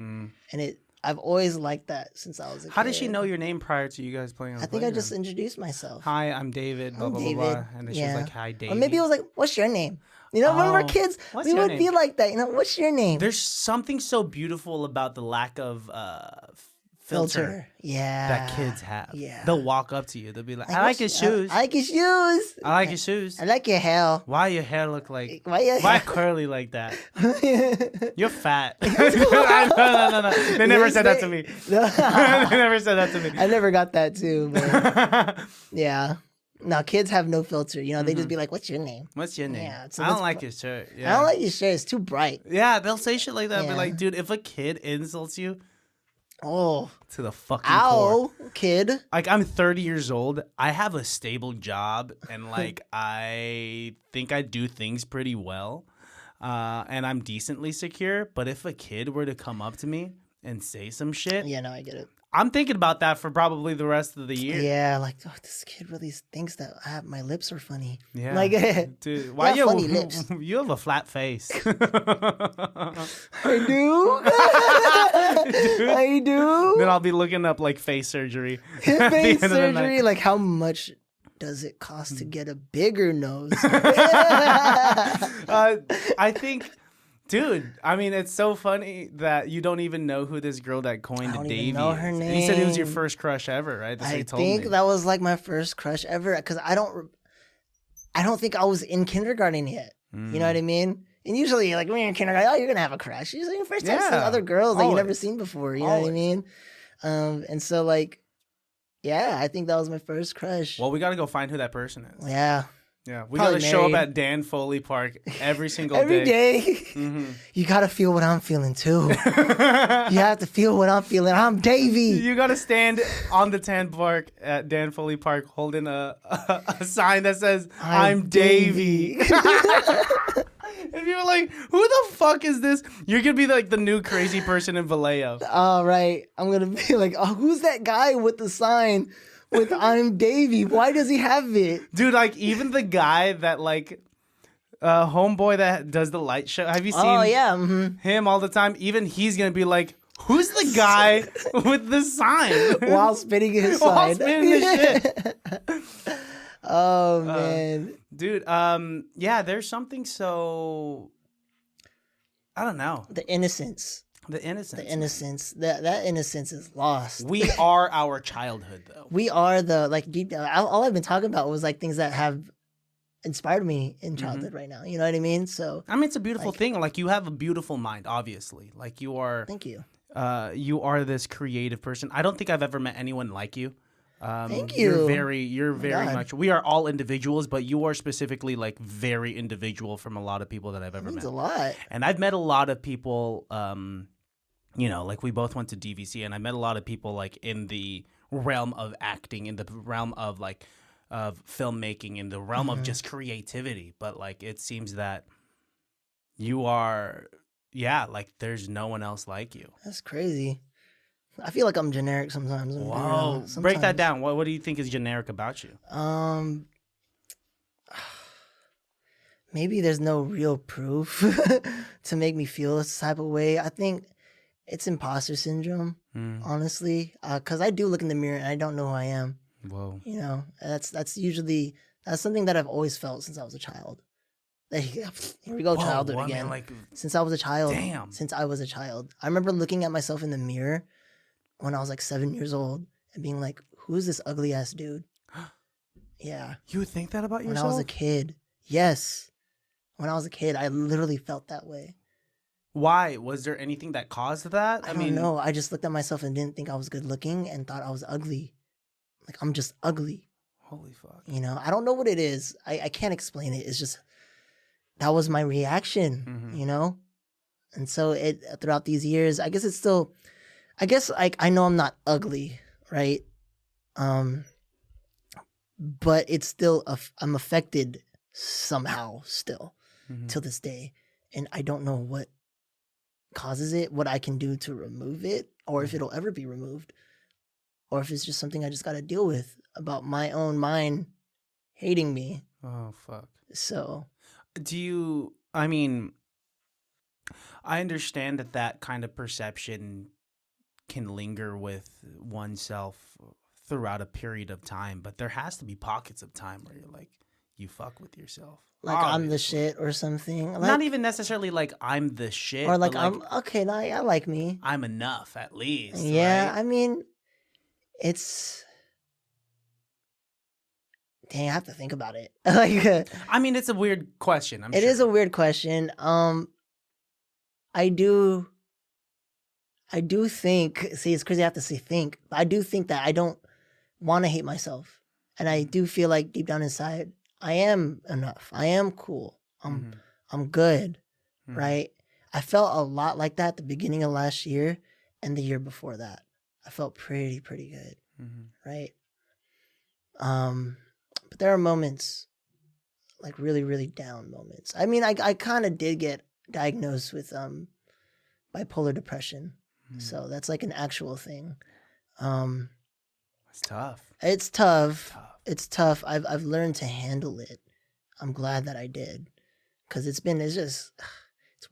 S2: And I've always liked that since I was a kid.
S1: How did she know your name prior to you guys playing on the
S2: I think I
S1: playground?
S2: just introduced myself.
S1: Hi, I'm David, blah,
S2: I'm
S1: blah,
S2: David.
S1: blah, blah. And then she was like, hi, David.
S2: Or maybe it was like, what's your name? Remember kids?
S1: What's
S2: We
S1: your
S2: would
S1: name?
S2: be like that. What's your name?
S1: There's something so beautiful about the lack of filter
S2: Yeah.
S1: that kids have.
S2: Yeah.
S1: They'll walk up to you. They'll be like, I like
S2: what's-
S1: your shoes.
S2: I like your shoes.
S1: I like your shoes.
S2: I like your hair.
S1: Why your hair look like...
S2: Why your
S1: Why
S2: hair?
S1: curly like that? You're fat. No. They never said that to me. They never said that to me.
S2: I never got that too, but yeah. No, kids have no filter. They just be like, what's your name?
S1: What's your name?
S2: Yeah, so
S1: I don't
S2: that's
S1: like
S2: pro-
S1: your shirt.
S2: I
S1: Yeah.
S2: don't like your shirt. It's too bright.
S1: Yeah, they'll say shit like that.
S2: Yeah.
S1: But like, dude, if a kid insults you
S2: Oh,
S1: to the fucking core.
S2: ow, kid.
S1: Like, I'm 30 years old. I have a stable job, and like, I think I do things pretty well, and I'm decently secure. But if a kid were to come up to me and say some shit,
S2: Yeah, no, I get it.
S1: I'm thinking about that for probably the rest of the year.
S2: Yeah, like, oh, this kid really thinks that my lips are funny.
S1: Yeah.
S2: Like,
S1: Dude, why
S2: got
S1: you
S2: funny lips.
S1: You have a flat face.
S2: I do. I do.
S1: Then I'll be looking up like face surgery. at the
S2: Face
S1: end of the night.
S2: surgery. Like, how much does it cost to get a bigger nose?
S1: I think, dude, I mean, it's so funny that you don't even know who this girl that coined
S2: don't
S1: Dayvee
S2: even know her
S1: is. And you said it was your
S2: name.
S1: first crush ever, right? That's what
S2: I
S1: you told
S2: think
S1: me.
S2: that was like my first crush ever because I don't think I was in kindergarten yet. You know what I mean? And usually, like when you're in kindergarten, you're gonna have a crush. Usually, your first time seeing
S1: Yeah,
S2: other girls that you never
S1: always.
S2: seen before. You know what I mean? And so, like, yeah, I think that was my first crush.
S1: Well, we got to go find who that person is.
S2: Yeah,
S1: Yeah, we got
S2: Probably
S1: to show up
S2: married.
S1: at Dan Foley Park every single
S2: every day.
S1: Mm-hmm.
S2: You gotta feel what I'm feeling too. You have to feel what I'm feeling. I'm Dayvee.
S1: You got to stand on the Tan Park at Dan Foley Park holding a sign that says, I'm Dayvee. If you're like, who the fuck is this? You're going to be like the new crazy person in Vallejo.
S2: All right, I'm gonna be like, oh, who's that guy with the sign with I'm Dayvee? Why does he have it?
S1: Dude, like even the guy that like homeboy that does the light show. Have you seen
S2: Oh yeah, mm-hmm.
S1: him all the time? Even he's going to be like, who's the guy with the sign?
S2: While spitting his
S1: While
S2: sign.
S1: spitting the shit.
S2: Oh man.
S1: Dude, yeah, there's something so, I don't know.
S2: The innocence.
S1: The innocence.
S2: The innocence. That innocence is lost.
S1: We are our childhood, though.
S2: We are the like deep down. All I've been talking about was like things that have inspired me in childhood right now. You know what I mean? So
S1: I mean, it's a beautiful thing. Like, you have a beautiful mind, obviously. Like, you are,
S2: thank you.
S1: you are this creative person. I don't think I've ever met anyone like you.
S2: Thank
S1: You're
S2: you.
S1: very
S2: God.
S1: much. We are all individuals, but you are specifically like very individual from a lot of people that I've ever
S2: It means
S1: met.
S2: a lot.
S1: And I've met a lot of people, you know, like we both went to DVC, and I met a lot of people like in the realm of acting, in the realm of like of filmmaking, in the realm of just creativity. But like, it seems that you are, yeah, like there's no one else like you.
S2: That's crazy. I feel like I'm generic sometimes. I'm gonna be real.
S1: Whoa, break
S2: Sometimes.
S1: that down. What do you think is generic about you?
S2: Maybe there's no real proof to make me feel this type of way. I think it's imposter syndrome, honestly, because I do look in the mirror and I don't know who I am.
S1: Whoa.
S2: You know, that's something that I've always felt since I was a child. Here we go, childhood
S1: I mean,
S2: again.
S1: like,
S2: Since I was a child.
S1: Damn.
S2: Since I was a child. I remember looking at myself in the mirror when I was like 7 years old and being like, who's this ugly ass dude? Yeah.
S1: you would think that about
S2: When
S1: yourself?
S2: I was a kid. Yes. When I was a kid, I literally felt that way.
S1: Why? Was there anything that caused that?
S2: I don't know. I just looked at myself and didn't think I was good looking and thought I was ugly. Like, I'm just ugly.
S1: Holy fuck.
S2: You know, I don't know what it is. I can't explain it. It's just that was my reaction, you know? And so throughout these years, I guess it's still, like I know I'm not ugly, right? But it's still, I'm affected somehow still till this day. And I don't know what causes it, what I can do to remove it, or if it'll ever be removed, or if it's just something I just got to deal with about my own mind hating me.
S1: Oh, fuck.
S2: So.
S1: I mean, I understand that kind of perception can linger with oneself throughout a period of time, but there has to be pockets of time where you're like, you fuck with yourself.
S2: Like I'm the shit or something. Like,
S1: not even necessarily like I'm the shit.
S2: Or like,
S1: but
S2: I'm okay. No, I like me.
S1: I'm enough at least.
S2: Yeah,
S1: right?
S2: I mean, it's. Dang, I have to think about it. Like,
S1: I mean, it's a weird question.
S2: It is a weird question. I do think. See, it's crazy. I have to say think, but I do think that I don't want to hate myself, and I do feel like deep down inside, I am enough. I am cool. I'm good, right? I felt a lot like that at the beginning of last year and the year before that. I felt pretty good, right? But there are moments, like really, really down moments. I mean, I kind of did get diagnosed with bipolar depression, so that's like an actual thing.
S1: It's tough.
S2: It's tough. It's tough. I've learned to handle it. I'm glad that I did, because it's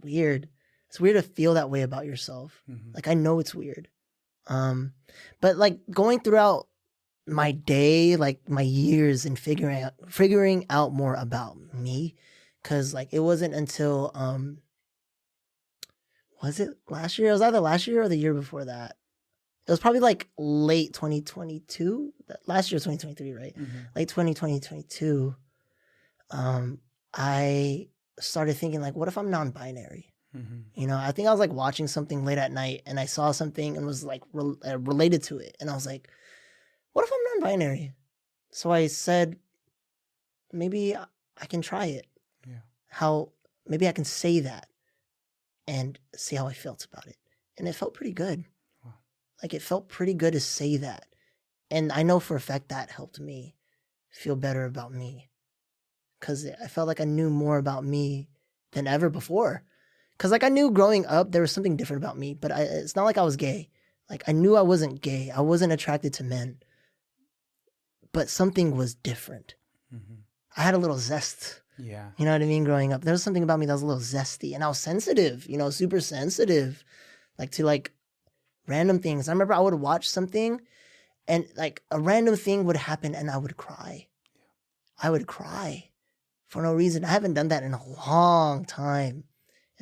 S2: weird. It's weird to feel that way about yourself. Like I know it's weird, but like going throughout my day, like my years, and figuring out more about me, because like it wasn't until was it last year? It was either last year or the year before that. It was probably like late 2022. Last year was 2023, right? Late 2022. I started thinking like, what if I'm non-binary? You know, I think I was like watching something late at night and I saw something and was like related to it. And I was like, what if I'm non-binary? So I said, maybe I can try it. Yeah. Maybe I can say that and see how I felt about it. And it felt pretty good. Wow. Like it felt pretty good to say that. And I know for a fact that helped me feel better about me. Because I felt like I knew more about me than ever before. Because like I knew growing up there was something different about me, but it's not like I was gay. Like I knew I wasn't gay. I wasn't attracted to men. But something was different. I had a little zest.
S1: Yeah.
S2: You know what I mean? Growing up, there was something about me that was a little zesty. And I was sensitive, you know, super sensitive. Like to like random things. I remember I would watch something and like a random thing would happen and I would cry. I would cry for no reason. I haven't done that in a long time.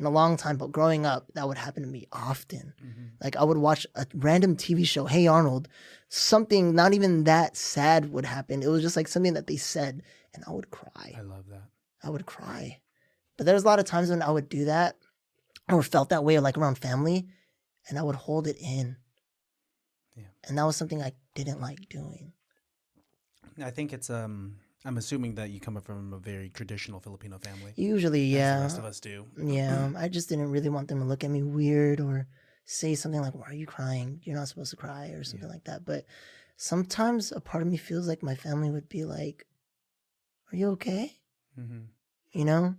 S2: But growing up, that would happen to me often. Like I would watch a random TV show, Hey Arnold, something not even that sad would happen. It was just like something that they said and I would cry.
S1: I love that.
S2: I would cry. But there's a lot of times when I would do that or felt that way like around family and I would hold it in. Yeah. And that was something I didn't like doing.
S1: I think it's I'm assuming that you come up from a very traditional Filipino family.
S2: Usually, yeah.
S1: As the rest of us do.
S2: Yeah. I just didn't really want them to look at me weird or say something like, why are you crying? You're not supposed to cry or something like that. But sometimes a part of me feels like my family would be like, are you okay? You know?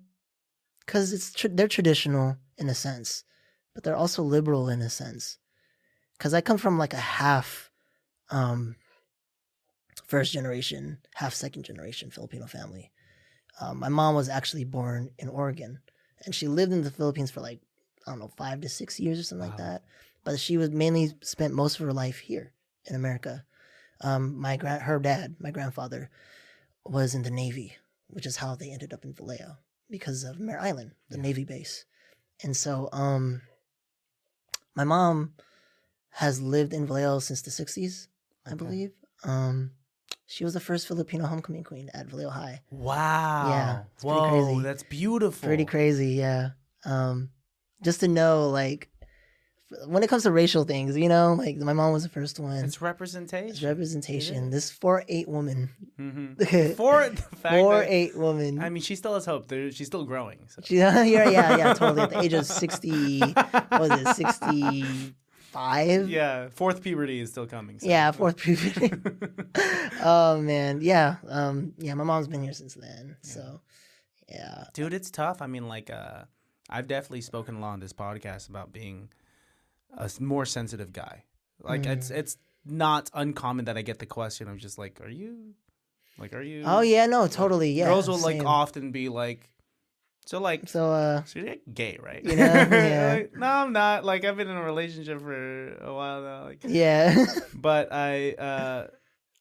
S2: Because they're traditional in a sense, but they're also liberal in a sense. Because I come from like a half first generation, half second generation Filipino family. My mom was actually born in Oregon and she lived in the Philippines for like, I don't know, 5 to 6 years or something like that. But she was mainly spent most of her life here in America. Her dad, my grandfather, was in the Navy, which is how they ended up in Vallejo because of Mare Island, the Navy base. And so my mom has lived in Vallejo since the 60s, I believe. She was the first Filipino homecoming queen at Vallejo High.
S1: Wow.
S2: Yeah. It's pretty
S1: Whoa,
S2: crazy.
S1: that's beautiful.
S2: Pretty crazy, yeah. Just to know, like, when it comes to racial things, you know, like my mom was the first one.
S1: It's representation.
S2: It's representation. This 4'8" woman.
S1: Mm-hmm. For the fact
S2: 4'8" woman.
S1: I mean, she still has hope. She's still growing. So.
S2: Yeah, totally. At the age of 60, what was it, 65?
S1: Yeah, fourth puberty is still coming. So.
S2: Yeah, fourth puberty. Oh man, yeah, yeah. My mom's been here since then, so yeah.
S1: Dude, it's tough. I mean, like, I've definitely spoken a lot on this podcast about being a more sensitive guy. Like, it's not uncommon that I get the question of just like, are you?
S2: Oh yeah, no, totally. Yeah,
S1: girls will
S2: same.
S1: like often be like, so you're like gay, right?
S2: You know, yeah.
S1: Like, no, I'm not. Like, I've been in a relationship for a while now. Like,
S2: Yeah.
S1: but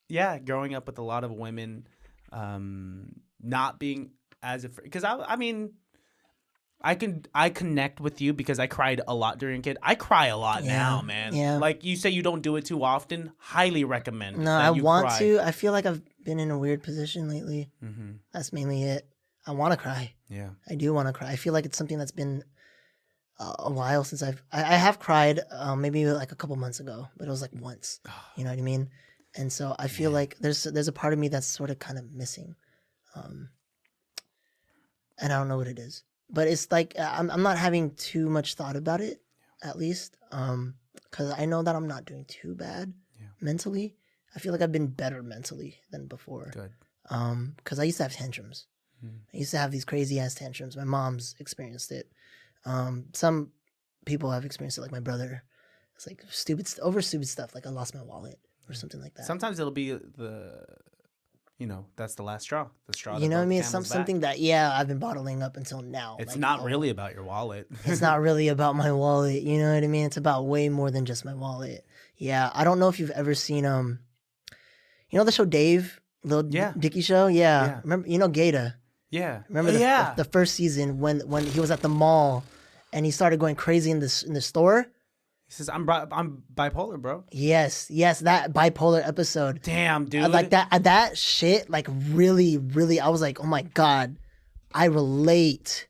S1: yeah, growing up with a lot of women, not being as because I mean, I connect with you because I cried a lot during kid. I cry a lot now, man.
S2: Yeah.
S1: Like you say, you don't do it too often. Highly recommend.
S2: No,
S1: that
S2: I
S1: you
S2: want
S1: cry.
S2: to. I feel like I've been in a weird position lately.
S1: Mm-hmm.
S2: That's mainly it. I want to cry.
S1: Yeah.
S2: I do want to cry. I feel like it's something that's been a while since I have cried. Maybe like a couple months ago, but it was like once. You know what I mean? And so I feel like there's a part of me that's sort of kind of missing, and I don't know what it is. But it's like I'm not having too much thought about it, at least, because I know that I'm not doing too bad mentally. I feel like I've been better mentally than before.
S1: Good.
S2: Because I used to have tantrums. I used to have these crazy ass tantrums. My mom's experienced it. Some people have experienced it, like my brother. It's like stupid stuff, like I lost my wallet or something like that.
S1: Sometimes it'll be that's the last straw. The straw.
S2: You know what I mean?
S1: It's
S2: Something that I've been bottling up until now.
S1: It's
S2: like,
S1: not really about your wallet.
S2: It's not really about my wallet. You know what I mean? It's about way more than just my wallet. Yeah, I don't know if you've ever seen you know the show Dave, Lil Dicky show. Yeah. Remember Gator?
S1: Yeah.
S2: Remember the first season when he was at the mall and he started going crazy in the store.
S1: He says, I'm bipolar, bro.
S2: Yes, that bipolar episode.
S1: Damn, dude.
S2: Like that shit, like really, really, I was like, oh my God, I relate.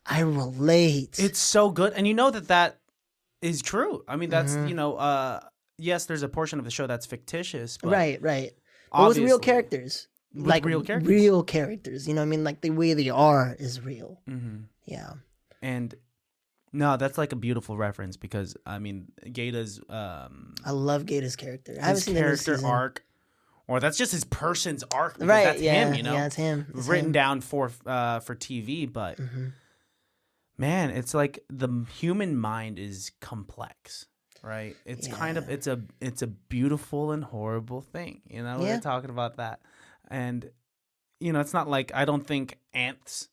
S1: It's so good. And you know that is true. I mean, that's, yes, there's a portion of the show that's fictitious. But
S2: right. But it was real characters. Like
S1: real characters.
S2: Real characters. You know what I mean? Like the way they are is real.
S1: Mm-hmm.
S2: Yeah.
S1: And no, that's like a beautiful reference because I mean, Gator's
S2: I love Gator's character. I haven't
S1: his
S2: seen
S1: character arc, or that's just his person's arc. Because
S2: right?
S1: That's him. You know.
S2: Yeah, it's him.
S1: It's written down for TV, but man, it's like the human mind is complex, right? It's kind of it's a beautiful and horrible thing. You know, we're talking about that, and it's not like I don't think ants.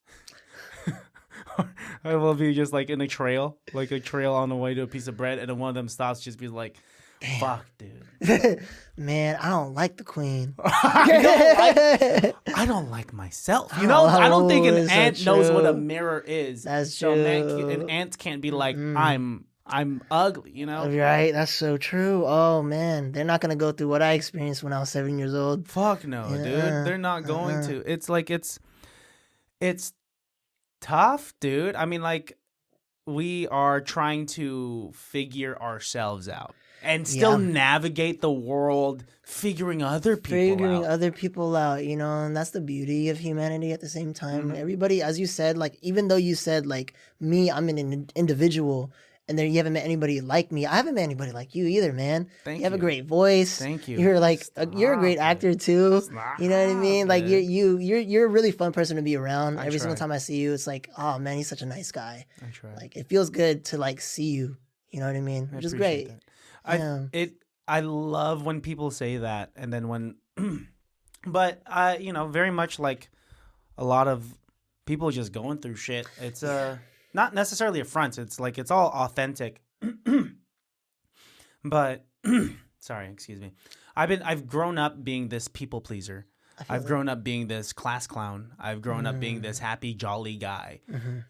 S1: I will be just like in a trail on the way to a piece of bread, and then one of them stops, just be like,
S2: damn.
S1: Fuck, dude.
S2: Man, I don't like the queen.
S1: I don't like myself. I don't think an ant knows what a mirror is.
S2: That's
S1: so
S2: true.
S1: An ant can't be like, I'm ugly, you know?
S2: Right, that's so true. Oh, man. They're not going to go through what I experienced when I was 7 years old.
S1: Fuck no, dude. They're not going to. It's like, it's tough, dude. I mean, like, we are trying to figure ourselves out and still navigate the world, figuring other people out.
S2: And that's the beauty of humanity at the same time. Everybody, as you said, like, even though you said, like, me, I'm an individual, and then you haven't met anybody like me. I haven't met anybody like you either, man. You have a great voice.
S1: Thank you.
S2: You're like you're a great actor too. You know what I mean? Like you're a really fun person to be around. Every single time I see you, it's like, oh man, he's such a nice guy.
S1: I try.
S2: Like it feels good to like see you. You know what I mean? Which is great.
S1: I love when people say that, and then when, but very much like a lot of people just going through shit. It's not necessarily a front. It's like it's all authentic. But sorry, excuse me. I've grown up being this people pleaser. I've grown up being this class clown. I've grown up being this happy, jolly guy.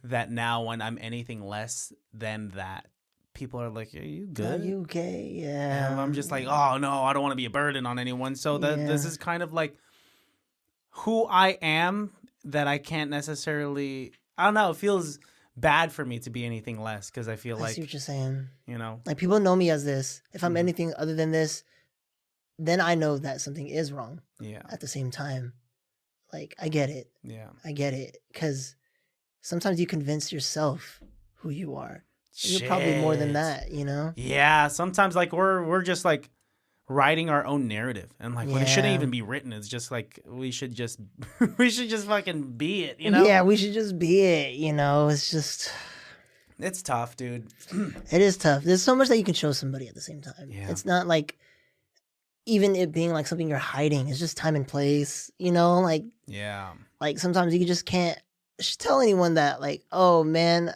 S1: That now when I'm anything less than that, people are like, "Are you good?
S2: Are you okay?" Yeah.
S1: And I'm just like, "Oh no, I don't want to be a burden on anyone." So this is kind of like who I am that I can't necessarily. I don't know. It feels bad for me to be anything less because I feel
S2: I
S1: like,
S2: see what you're saying.
S1: you know.
S2: Like people know me as this. If I'm anything other than this, then I know that something is wrong.
S1: Yeah.
S2: At the same time, like I get it.
S1: Yeah.
S2: I get it because sometimes you convince yourself who you are. You're probably more than
S1: Shit.
S2: that, you know?
S1: Yeah. Sometimes like we're just like writing our own narrative and like when it shouldn't
S2: Yeah.
S1: even be written. It's just like we should just fucking be it, you know?
S2: Yeah, we should just be it, you know? It's just,
S1: It's tough, dude.
S2: it is tough. There's so much that you can show somebody at the same time.
S1: Yeah.
S2: It's not like even it being like something you're hiding. It's just time and place, you know?
S1: Yeah.
S2: Like sometimes you just can't tell anyone that, like, oh man,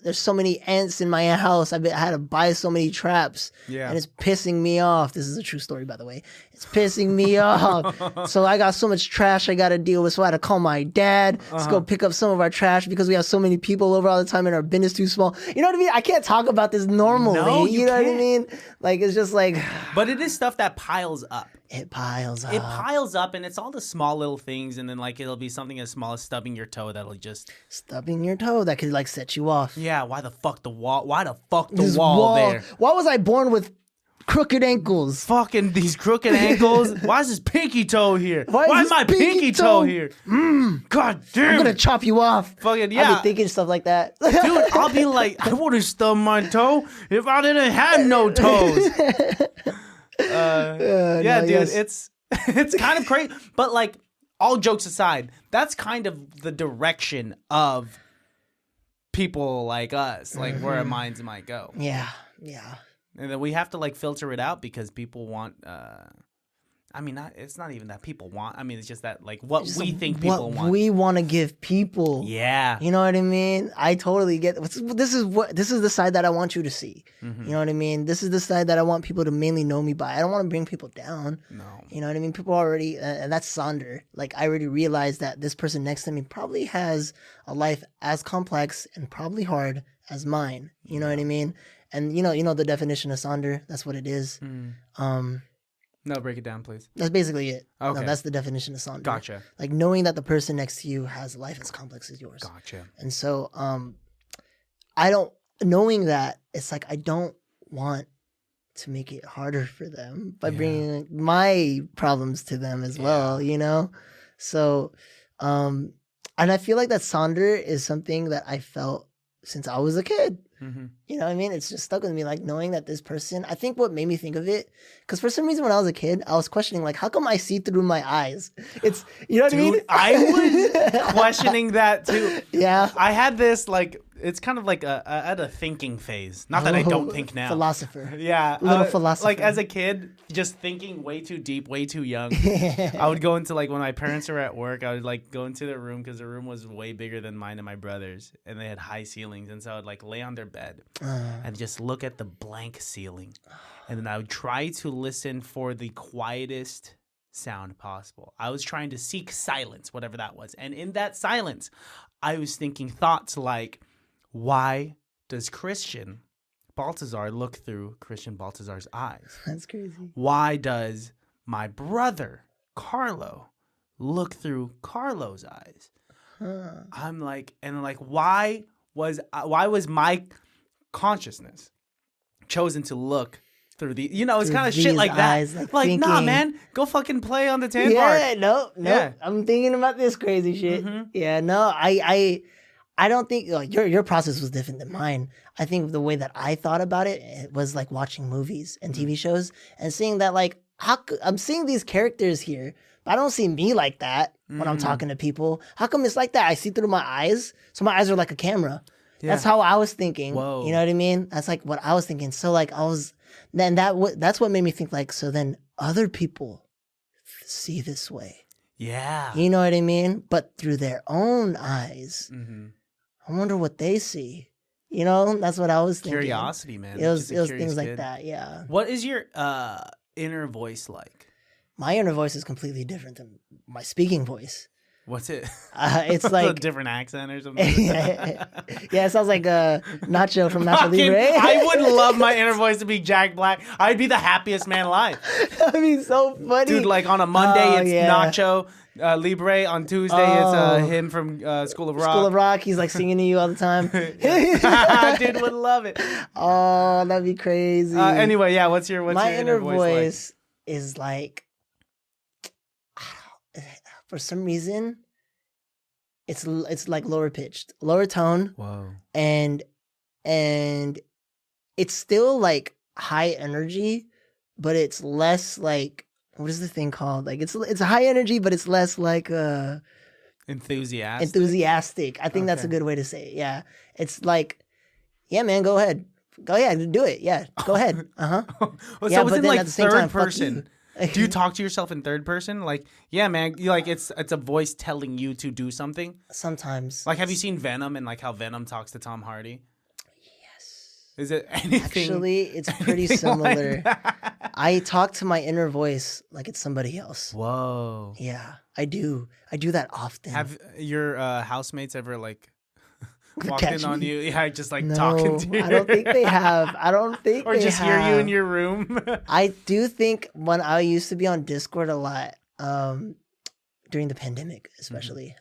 S2: there's so many ants in my house. I had to buy so many traps,
S1: Yeah.
S2: and it's pissing me off. This is a true story, by the way. It's pissing me off. So I got so much trash I got to deal with. So I had to call my dad to go pick up some of our trash because we have so many people over all the time and our bin is too small. You know what I mean? I can't talk about this normally.
S1: No, you
S2: know what I
S1: can't.
S2: mean? Like it's just like
S1: But it is stuff that piles up.
S2: it piles up.
S1: It piles up, and it's all the small little things, and then like it'll be something as small as stubbing your toe that'll just
S2: Stubbing your toe that could like set you off.
S1: yeah. Why the fuck the wall? Why the fuck the
S2: This
S1: wall there?
S2: Why was I born with crooked ankles?
S1: Fucking these crooked ankles. Why is this pinky toe here?
S2: Why is
S1: Why is
S2: this
S1: my
S2: pinky
S1: pinky
S2: toe-
S1: toe here? God damn
S2: I'm gonna
S1: it.
S2: chop you off.
S1: Fucking
S2: I'll
S1: yeah.
S2: be thinking stuff like that.
S1: Dude, I'll be like, I would have stubbed my toe if I didn't have no toes. Yeah,
S2: no,
S1: dude,
S2: yes.
S1: it's kind of crazy. But like, all jokes aside, that's kind of the direction of people like us, like where our minds might go.
S2: Yeah.
S1: And then we have to like filter it out because people want. I mean, it's not even that people want. I mean, it's just that like what
S2: Just
S1: we think people
S2: what
S1: want.
S2: we want to give people.
S1: Yeah.
S2: You know what I mean? I totally get this is the side that I want you to see.
S1: Mm-hmm.
S2: You know what I mean? This is the side that I want people to mainly know me by. I don't want to bring people down.
S1: No.
S2: You know what I mean? People already, and that's Sonder. Like I already realized that this person next to me probably has a life as complex and probably hard as mine. You know what I mean? And you know the definition of Sonder. That's what it is.
S1: No, break it down, please.
S2: That's basically it.
S1: Okay.
S2: No, that's the definition of Sonder.
S1: Gotcha.
S2: Like knowing that the person next to you has a life as complex as yours.
S1: Gotcha.
S2: And so, I don't, knowing that, it's like I don't want to make it harder for them by bringing my problems to them as well, you know? So, and I feel like that Sonder is something that I felt since I was a kid.
S1: Mm-hmm.
S2: You know what I mean? It's just stuck with me, like knowing that this person, I think what made me think of it, because for some reason when I was a kid, I was questioning, like, how come I see through my eyes? It's, you know what I mean?
S1: Dude, I was questioning that too.
S2: Yeah.
S1: I had this like it's kind of like I had a thinking phase. Not that I don't think now.
S2: Philosopher.
S1: Yeah,
S2: Little philosopher.
S1: Like as a kid, just thinking way too deep, way too young. I would go into like when my parents were at work, I would like go into their room because the room was way bigger than mine and my brother's, and they had high ceilings, and so I would like lay on their bed and just look at the blank ceiling, and then I would try to listen for the quietest sound possible. I was trying to seek silence, whatever that was, and in that silence, I was thinking thoughts like, why does Christian Baltazar look through Christian Baltazar's eyes?
S2: That's crazy.
S1: Why does my brother Carlo look through Carlo's eyes? I'm like, and like, why was my consciousness chosen to look through the, you know, it's kind of shit
S2: these
S1: like that.
S2: eyes, like
S1: Nah,
S2: thinking.
S1: man, go fucking play on the tan
S2: Yeah,
S1: part.
S2: no.
S1: Yeah.
S2: I'm thinking about this crazy shit. Yeah, no, I don't think like, your process was different than mine. I think the way that I thought about it was like watching movies and TV shows and seeing that like I'm seeing these characters here, but I don't see me like that when I'm talking to people. How come it's like that? I see through my eyes, so my eyes are like a camera.
S1: Yeah.
S2: That's how I was thinking.
S1: Whoa.
S2: You know what I mean? That's like what I was thinking. So like that's what made me think like, so then other people see this way.
S1: Yeah.
S2: You know what I mean? But through their own eyes. I wonder what they see. You know, that's what I was thinking.
S1: Curiosity, man.
S2: It was
S1: Just a
S2: things
S1: curious
S2: like
S1: kid.
S2: that. Yeah.
S1: What is your inner voice like?
S2: My inner voice is completely different than my speaking voice.
S1: What's it?
S2: It's
S1: a
S2: like
S1: different accent or something.
S2: yeah, it sounds like Nacho from Nacho
S1: Fucking-
S2: Libre.
S1: I would love my inner voice to be Jack Black. I'd be the happiest man alive.
S2: That'd be so funny.
S1: Dude, like on a Monday,
S2: Oh,
S1: it's
S2: yeah.
S1: Nacho. Libre on Tuesday.
S2: Oh.
S1: It's him from School of Rock.
S2: School of Rock. He's like singing to you all the time.
S1: Dude would love it.
S2: Oh, that'd be crazy.
S1: Anyway, yeah. What's your
S2: My
S1: inner voice
S2: is like, for some reason, it's like lower pitched, lower tone.
S1: Whoa.
S2: And it's still like high energy, but it's less like, what is the thing called? Like it's high energy, but it's less like enthusiastic. I think that's a good way to say it. Yeah. It's like, yeah, man, go ahead. Go ahead, do it. Yeah, go ahead.
S1: Well,
S2: Yeah,
S1: so was
S2: but
S1: it
S2: then
S1: like
S2: at the same
S1: third
S2: time, fuck
S1: person? Do you talk to yourself in third person? Like, yeah, man, you like it's a voice telling you to do something.
S2: Sometimes.
S1: Like, have you seen Venom and like how Venom talks to Tom Hardy? Yes. Is it anything?
S2: Actually, it's pretty similar. I talk to my inner voice like it's somebody else.
S1: Whoa.
S2: Yeah, I do. I do that often.
S1: Have your housemates ever like walked
S2: Catch
S1: in on
S2: me?
S1: you? Yeah, just like
S2: No,
S1: talking to you.
S2: I don't think they have. I don't think
S1: Or
S2: they
S1: just
S2: have.
S1: hear you in your room.
S2: I do think when I used to be on Discord a lot, during the pandemic, especially,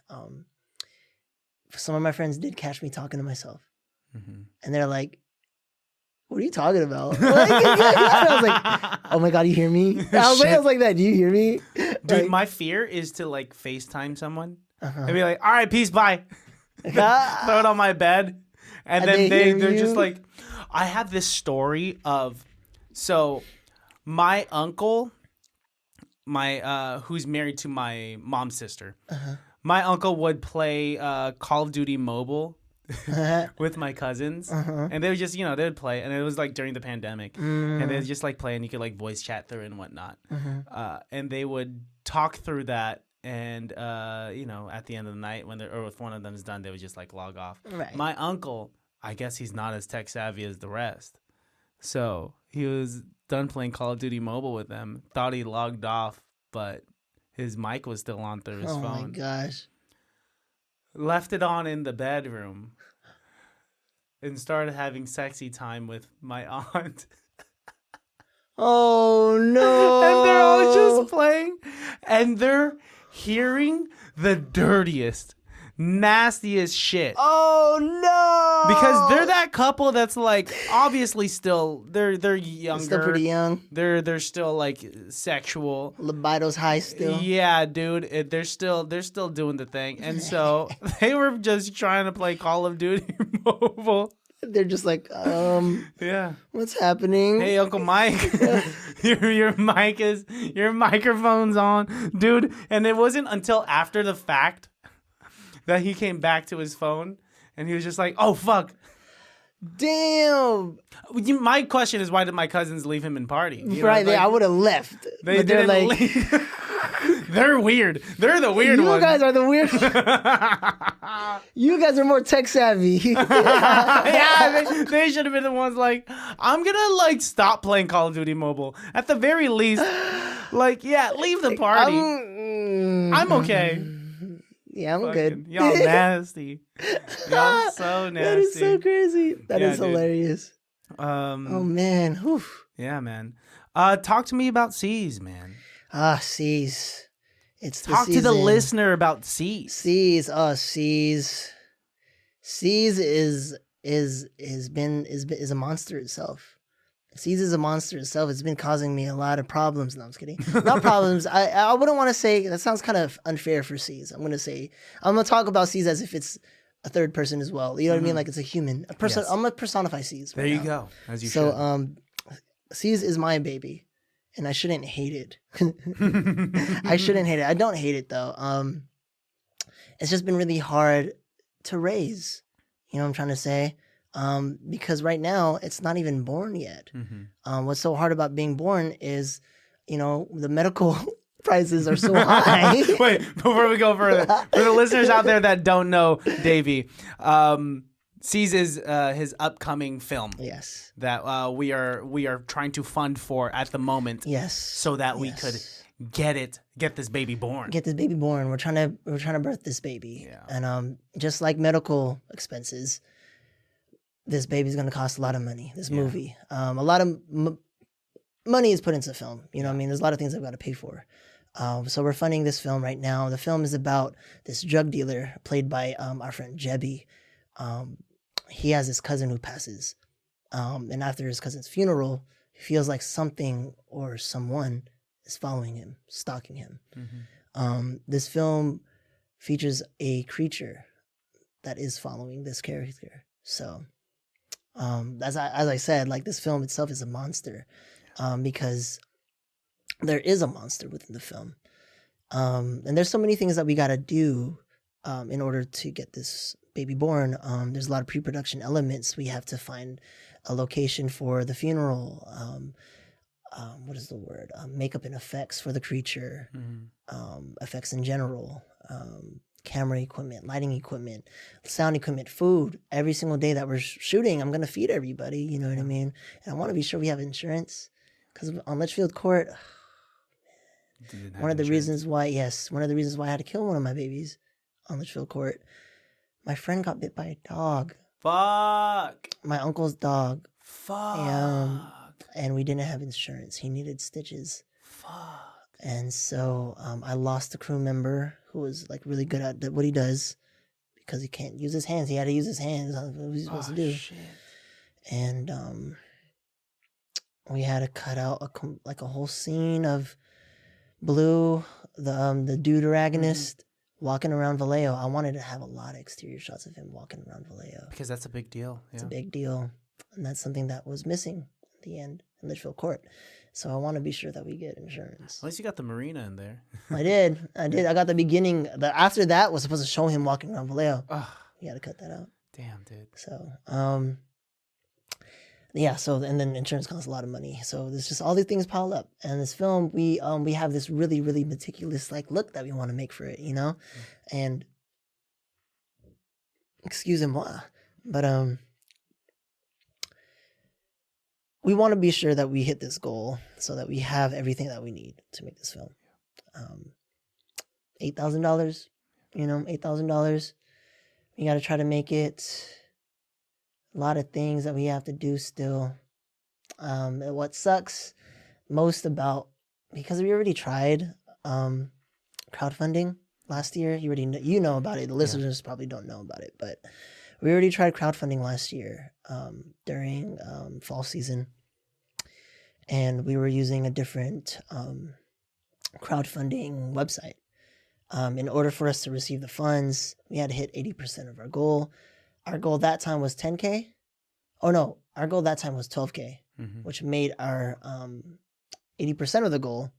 S2: some of my friends did catch me talking to myself, and they're like, "What are you talking about?" I was like, "Oh my god, you hear me?" I was like that. Do you hear me,
S1: Dude?
S2: Like,
S1: My fear is to like FaceTime someone
S2: uh-huh.
S1: and be like, "All right, peace, bye."
S2: Ah,
S1: Throw it on my bed, and
S2: And
S1: then
S2: they hear
S1: they're just
S2: you?
S1: like, I have this story of, so my uncle, who's married to my mom's sister, my uncle would play Call of Duty Mobile with my cousins, and they would just, they would play, and it was like during the pandemic, and they would just like play, and you could like voice chat through and whatnot, and they would talk through that. And at the end of the night, or if one of them is done, they would just like log off.
S2: Right.
S1: My uncle, I guess he's not as tech savvy as the rest, so he was done playing Call of Duty Mobile with them. Thought he logged off, but his mic was still on through his
S2: oh
S1: phone.
S2: my gosh.
S1: Left it on in the bedroom, and started having sexy time with my aunt.
S2: Oh no.
S1: And they're all just playing, and they're hearing the dirtiest, nastiest shit.
S2: Oh no.
S1: Because they're that couple that's like obviously they're younger.
S2: Still pretty young.
S1: They're still like sexual.
S2: Libido's high still.
S1: Yeah, dude. They're still doing the thing. And so they were just trying to play Call of Duty Mobile.
S2: They're just like,
S1: Yeah.
S2: what's happening?
S1: Hey, Uncle Mike, your microphone's on, dude. And it wasn't until after the fact that he came back to his phone, and he was just like, "Oh fuck."
S2: Damn.
S1: My question is, why did my cousins leave him in party?
S2: Right,
S1: like,
S2: I would have left.
S1: They
S2: but they're
S1: didn't
S2: like,
S1: leave. They're weird. They're the weird
S2: you
S1: ones.
S2: guys are the weird. You guys are more tech savvy.
S1: Yeah, they should have been the ones like, I'm gonna like stop playing Call of Duty Mobile. At the very least, like, yeah, leave the party. I'm okay.
S2: Yeah, I'm
S1: Fucking,
S2: good.
S1: y'all nasty. Y'all so nasty.
S2: That is so crazy. That is
S1: dude.
S2: hilarious. Oh man. Whew.
S1: Yeah, man. Talk to me about C's, man.
S2: C's. It's the
S1: Talk to the
S2: season.
S1: listener about C's.
S2: C's. C's. C's is a monster itself. C's is a monster itself. It's been causing me a lot of problems. No, I'm just kidding. Not problems. I wouldn't want to say that sounds kind of unfair for C's. I'm gonna talk about C's as if it's a third person as well. You know what I mean? Like it's a human. A person.
S1: Yes.
S2: I'm gonna personify C's.
S1: There you go. As you
S2: So
S1: should.
S2: C's is my baby. And I shouldn't hate it. I shouldn't hate it. I don't hate it though. It's just been really hard to raise. You know what I'm trying to say? Because right now it's not even born yet. What's so hard about being born is, the medical prices are so high.
S1: Wait, before we go further, for the listeners out there that don't know Dayvee, C's is his upcoming film.
S2: Yes.
S1: That we are trying to fund for at the moment.
S2: Yes.
S1: So that we could get this baby born.
S2: Get this baby born. We're trying to birth this baby.
S1: Yeah.
S2: And just like medical expenses, this baby's going to cost a lot of money. This movie, a lot of money is put into film. You know what I mean? There's a lot of things I've got to pay for. So we're funding this film right now. The film is about this drug dealer played by our friend Jebby. He has this cousin who passes. And after his cousin's funeral, he feels like something or someone is following him, stalking him. This film features a creature that is following this character. So, as I said, like this film itself is a monster, because there is a monster within the film. And there's so many things that we got to do in order to get this baby born. There's a lot of pre-production elements. We have to find a location for the funeral. What is the word? Makeup and effects for the creature. Effects in general. Camera equipment, lighting equipment, sound equipment, food. Every single day that we're shooting, I'm going to feed everybody. You know what I mean? And I want to be sure we have insurance. Because on Litchfield Court, one of the reasons why I had to kill one of my babies on Litchfield Court, my friend got bit by a dog.
S1: Fuck.
S2: My uncle's dog.
S1: Fuck.
S2: And we didn't have insurance. He needed stitches.
S1: Fuck.
S2: And so I lost a crew member who was like really good at what he does, because he can't use his hands. He had to use his hands. What was he supposed to do? Shit. And we had to cut out a whole scene of Blue, the deuteragonist, walking around Vallejo. I wanted to have a lot of exterior shots of him walking around Vallejo.
S1: Because that's a big deal. Yeah.
S2: It's a big deal. And that's something that was missing at the end in Litchfield Court. So I want to be sure that we get insurance.
S1: At least you got the marina in there.
S2: I did. I got the beginning. After that was supposed to show him walking around Vallejo. We had to cut that out.
S1: Damn, dude.
S2: So, yeah. So, and then insurance costs a lot of money. So there's just all these things piled up. And this film, we have this really, really meticulous like look that we want to make for it, you know? And excusez-moi, but we want to be sure that we hit this goal so that we have everything that we need to make this film. $8,000, $8,000. We got to try to make it. A lot of things that we have to do still. And what sucks most about, because we already tried crowdfunding last year. You already know about it. The listeners probably don't know about it, but we already tried crowdfunding last year during fall season. And we were using a different crowdfunding website. In order for us to receive the funds, we had to hit 80% of our goal. Our goal that time was 10K. Oh no, our goal that time was 12K, which made our 80% of the goal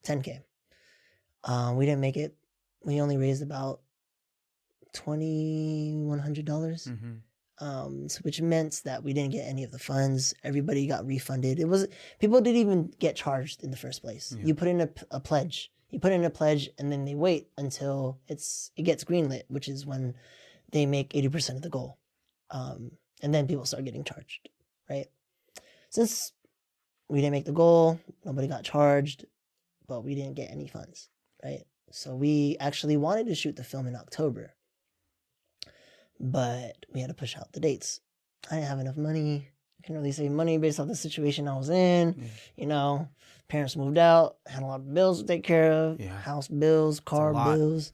S2: 10K. We didn't make it. We only raised about $2,100. Which meant that we didn't get any of the funds. Everybody got refunded. People didn't even get charged in the first place. You put in a pledge. You put in a pledge, and then they wait until it gets greenlit, which is when they make 80% of the goal. And then people start getting charged, right? Since we didn't make the goal, nobody got charged, but we didn't get any funds, right? So we actually wanted to shoot the film in October, but we had to push out the dates. I didn't have enough money. I couldn't really save money based off the situation I was in. Parents moved out, had a lot of bills to take care of, house bills, car bills.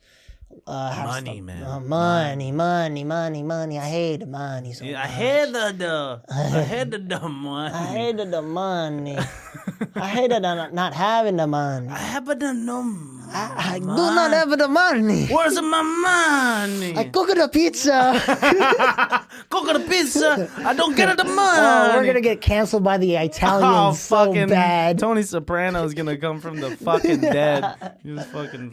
S1: Money, man.
S2: Money. I hate the money so much.
S1: I hate the money.
S2: I hated the money. I hated not having the money.
S1: I happen to know.
S2: I do not have the money.
S1: Where's my money?
S2: I cook the pizza.
S1: Cook the pizza. I don't get the money.
S2: Oh, we're gonna get canceled by the Italians so bad.
S1: Tony Soprano's gonna come from the fucking dead.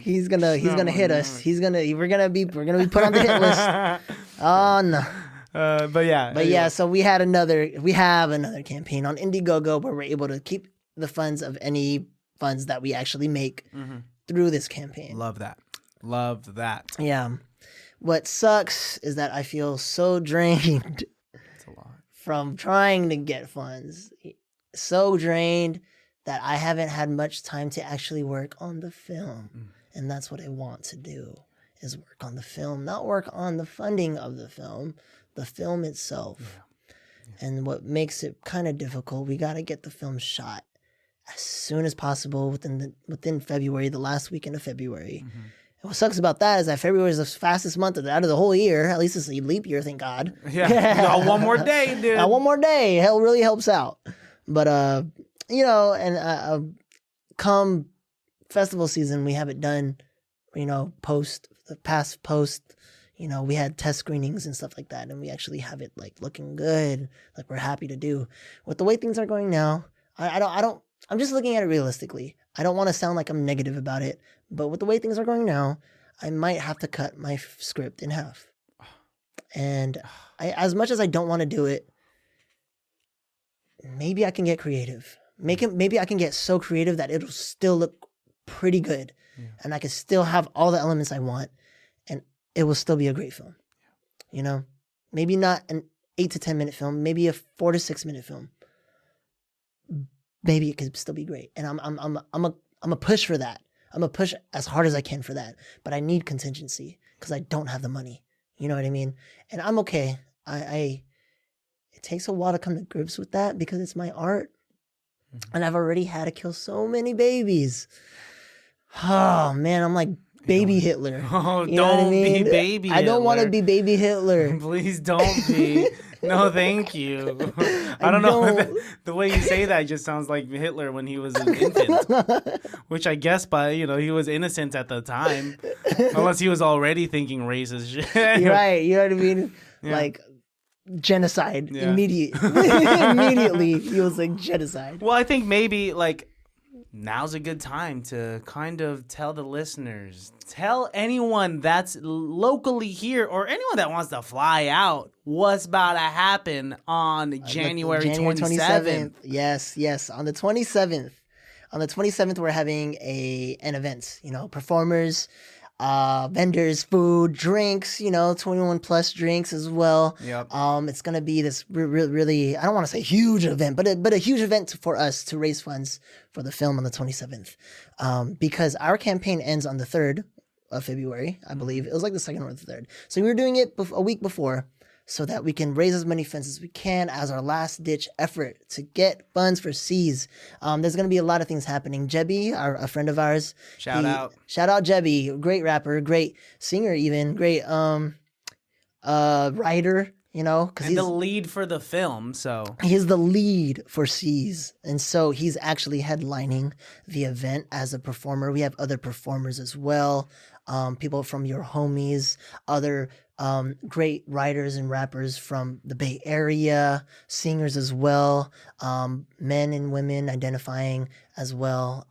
S2: He's gonna hit us. We're gonna be put on the hit list. Oh no.
S1: But yeah.
S2: So we have another campaign on Indiegogo where we're able to keep the funds of any funds that we actually make through this campaign.
S1: Love that.
S2: Yeah. What sucks is that I feel so drained from trying to get funds. So drained that I haven't had much time to actually work on the film. And that's what I want to do, is work on the film, not work on the funding of the film itself. And what makes it kind of difficult, we got to get the film shot as soon as possible within February, the last weekend of February. And what sucks about that is that February is the fastest month out of the whole year. At least it's a leap year, thank God.
S1: Yeah. No, one more day, dude.
S2: One more day. Hell really helps out. But, come festival season, we have it done, the past post, we had test screenings and stuff like that. And we actually have it like looking good. Like we're happy to do. With the way things are going now, I'm just looking at it realistically. I don't want to sound like I'm negative about it, but with the way things are going now, I might have to cut my script in half. And as much as I don't want to do it, maybe I can get creative. Maybe I can get so creative that it'll still look pretty good, and I can still have all the elements I want, and it will still be a great film. Maybe not an 8 to 10 minute film, maybe a 4 to 6 minute film. Maybe it could still be great, and I'm a push for that. I'm a push as hard as I can for that, but I need contingency because I don't have the money. You know what I mean? And I'm okay. It takes a while to come to grips with that because it's my art, and I've already had to kill so many babies. Oh man, I'm like baby Hitler.
S1: Oh,
S2: you know what I mean?
S1: Be baby
S2: I don't want to
S1: Hitler.
S2: be baby Hitler.
S1: Please don't be. No, thank you. I don't know. The way you say that just sounds like Hitler when he was an infant, which I guess he was innocent at the time, unless he was already thinking racist shit.
S2: You're right. You know what I mean?
S1: Yeah.
S2: Like genocide.
S1: Yeah.
S2: Immediately, he was like genocide.
S1: Well, I think maybe now's a good time to kind of tell the listeners, tell anyone that's locally here or anyone that wants to fly out what's about to happen on January 27th.
S2: Yes. On the 27th. On the 27th, we're having an event, performers, vendors, food, drinks, 21 plus drinks as well.
S1: Yep.
S2: It's going to be this really, I don't want to say huge event, but a huge event for us to raise funds for the film on the 27th. Because our campaign ends on the 3rd of February, I believe. It was like the 2nd or the 3rd. So we were doing it a week before so that we can raise as many funds as we can as our last ditch effort to get funds for C's. There's going to be a lot of things happening. Jebby, a friend of ours. Shout out Jebby, great rapper, great singer even, great writer, because
S1: he's the lead for the film, so
S2: he's the lead for C's, and so he's actually headlining the event as a performer. We have other performers as well, people from Your Homies, other great writers and rappers from the Bay Area, singers as well, men and women identifying as well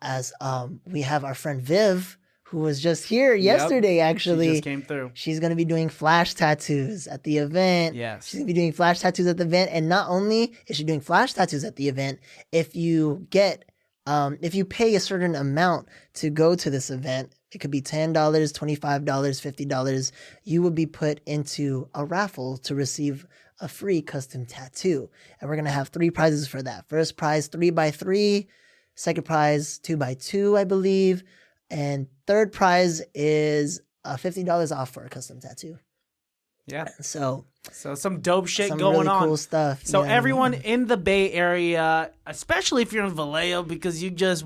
S2: as we have our friend Viv, who was just here yesterday, actually.
S1: She just came through.
S2: She's going to be doing flash tattoos at the event.
S1: Yes.
S2: She's going to be doing flash tattoos at the event. And not only is she doing flash tattoos at the event, if you pay a certain amount to go to this event, it could be $10, $25, $50, you will be put into a raffle to receive a free custom tattoo. And we're going to have 3 prizes for that. First prize, 3x3. Second prize, 2x2, I believe. And third prize is $50 off for a custom tattoo.
S1: Yeah.
S2: So
S1: some dope shit
S2: some
S1: going
S2: really
S1: on.
S2: Cool stuff.
S1: So everyone in the Bay Area, especially if you're in Vallejo, because you just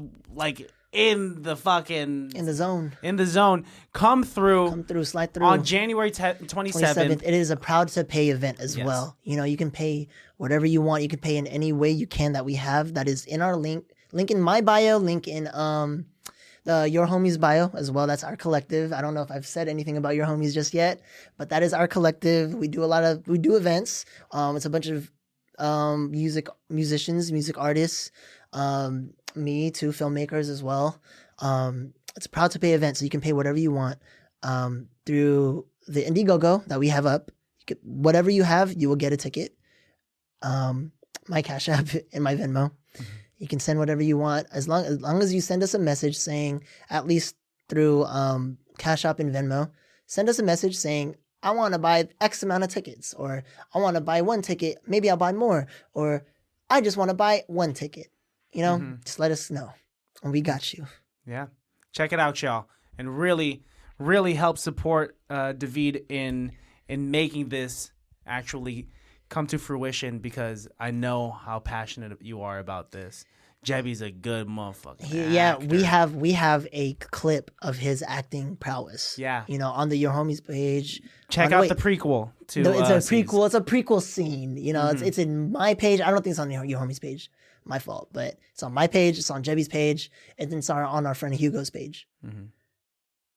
S1: in the zone, come through,
S2: slide through
S1: on January 27th.
S2: It is a proud to pay event as well. You can pay whatever you want. You can pay in any way you can that we have. That is in our link in my bio, link in Your Homies bio as well. That's our collective. I don't know if I've said anything about Your Homies just yet, but that is our collective. We do events. It's a bunch of musicians, music artists, me, 2 filmmakers as well. It's a proud to pay event, so you can pay whatever you want through the Indiegogo that we have up. Whatever you have, you will get a ticket. My CASHAPP and my VENMO. You can send whatever you want as long as you send us a message saying, at least through CASHAPP and Venmo, send us a message saying, I want to buy X amount of tickets, or I want to buy 1 ticket, maybe I'll buy more, or I just want to buy 1 ticket. Just let us know, and we got you.
S1: Yeah, check it out, y'all, and really, really help support Dayvee in making this actually come to fruition because I know how passionate you are about this. Jebby's a good motherfucker.
S2: Yeah, we have a clip of his acting prowess.
S1: Yeah.
S2: You know, on the Your Homies page.
S1: Check out the prequel to
S2: No, it's a
S1: Seas.
S2: prequel. It's a prequel scene. You know, it's in my page. I don't think it's on Your Homies page. My fault, but it's on my page. It's on Jebby's page, and then it's on our friend Hugo's page.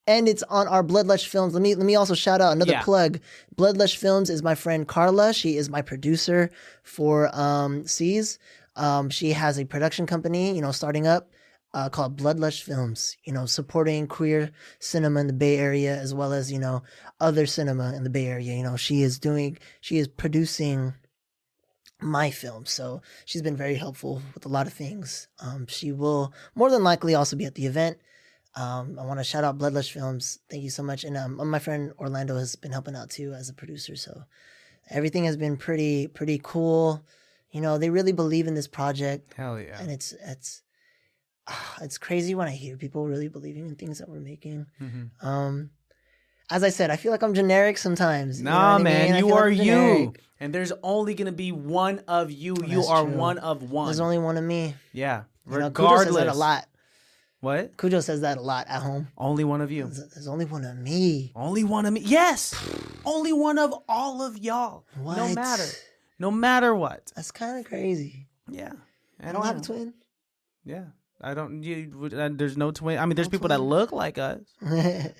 S2: And it's on our Bloodlush Films. Let me also shout out another plug. Bloodlush Films is my friend Carla. She is my producer for Seas. She has a production company, you know, starting up called Bloodlush Films, you know, supporting queer cinema in the Bay Area as well as, you know, other cinema in the Bay Area. You know, she is producing my film. So she's been very helpful with a lot of things. She will more than likely also be at the event. I want to shout out Bloodlush Films. Thank you so much. And my friend Orlando has been helping out too as a producer. So everything has been pretty cool. You know, they really believe in this project.
S1: Hell yeah.
S2: And it's crazy when I hear people really believing in things that we're making. As I said, I feel like I'm generic sometimes.
S1: Nah, man, you are you.
S2: Generic.
S1: And there's only going to be one of you. You
S2: That's
S1: are
S2: true.
S1: one of one.
S2: There's only one of me.
S1: Yeah.
S2: You know, Cujo says that a lot.
S1: What?
S2: Cujo says that a lot at home.
S1: Only one of you.
S2: There's only one of me.
S1: Only one of me. Yes. Only one of all of y'all.
S2: What?
S1: No matter what.
S2: That's kind of crazy.
S1: Yeah.
S2: I don't have a twin.
S1: Yeah. I don't. There's no twin. I mean, there's people that look like us,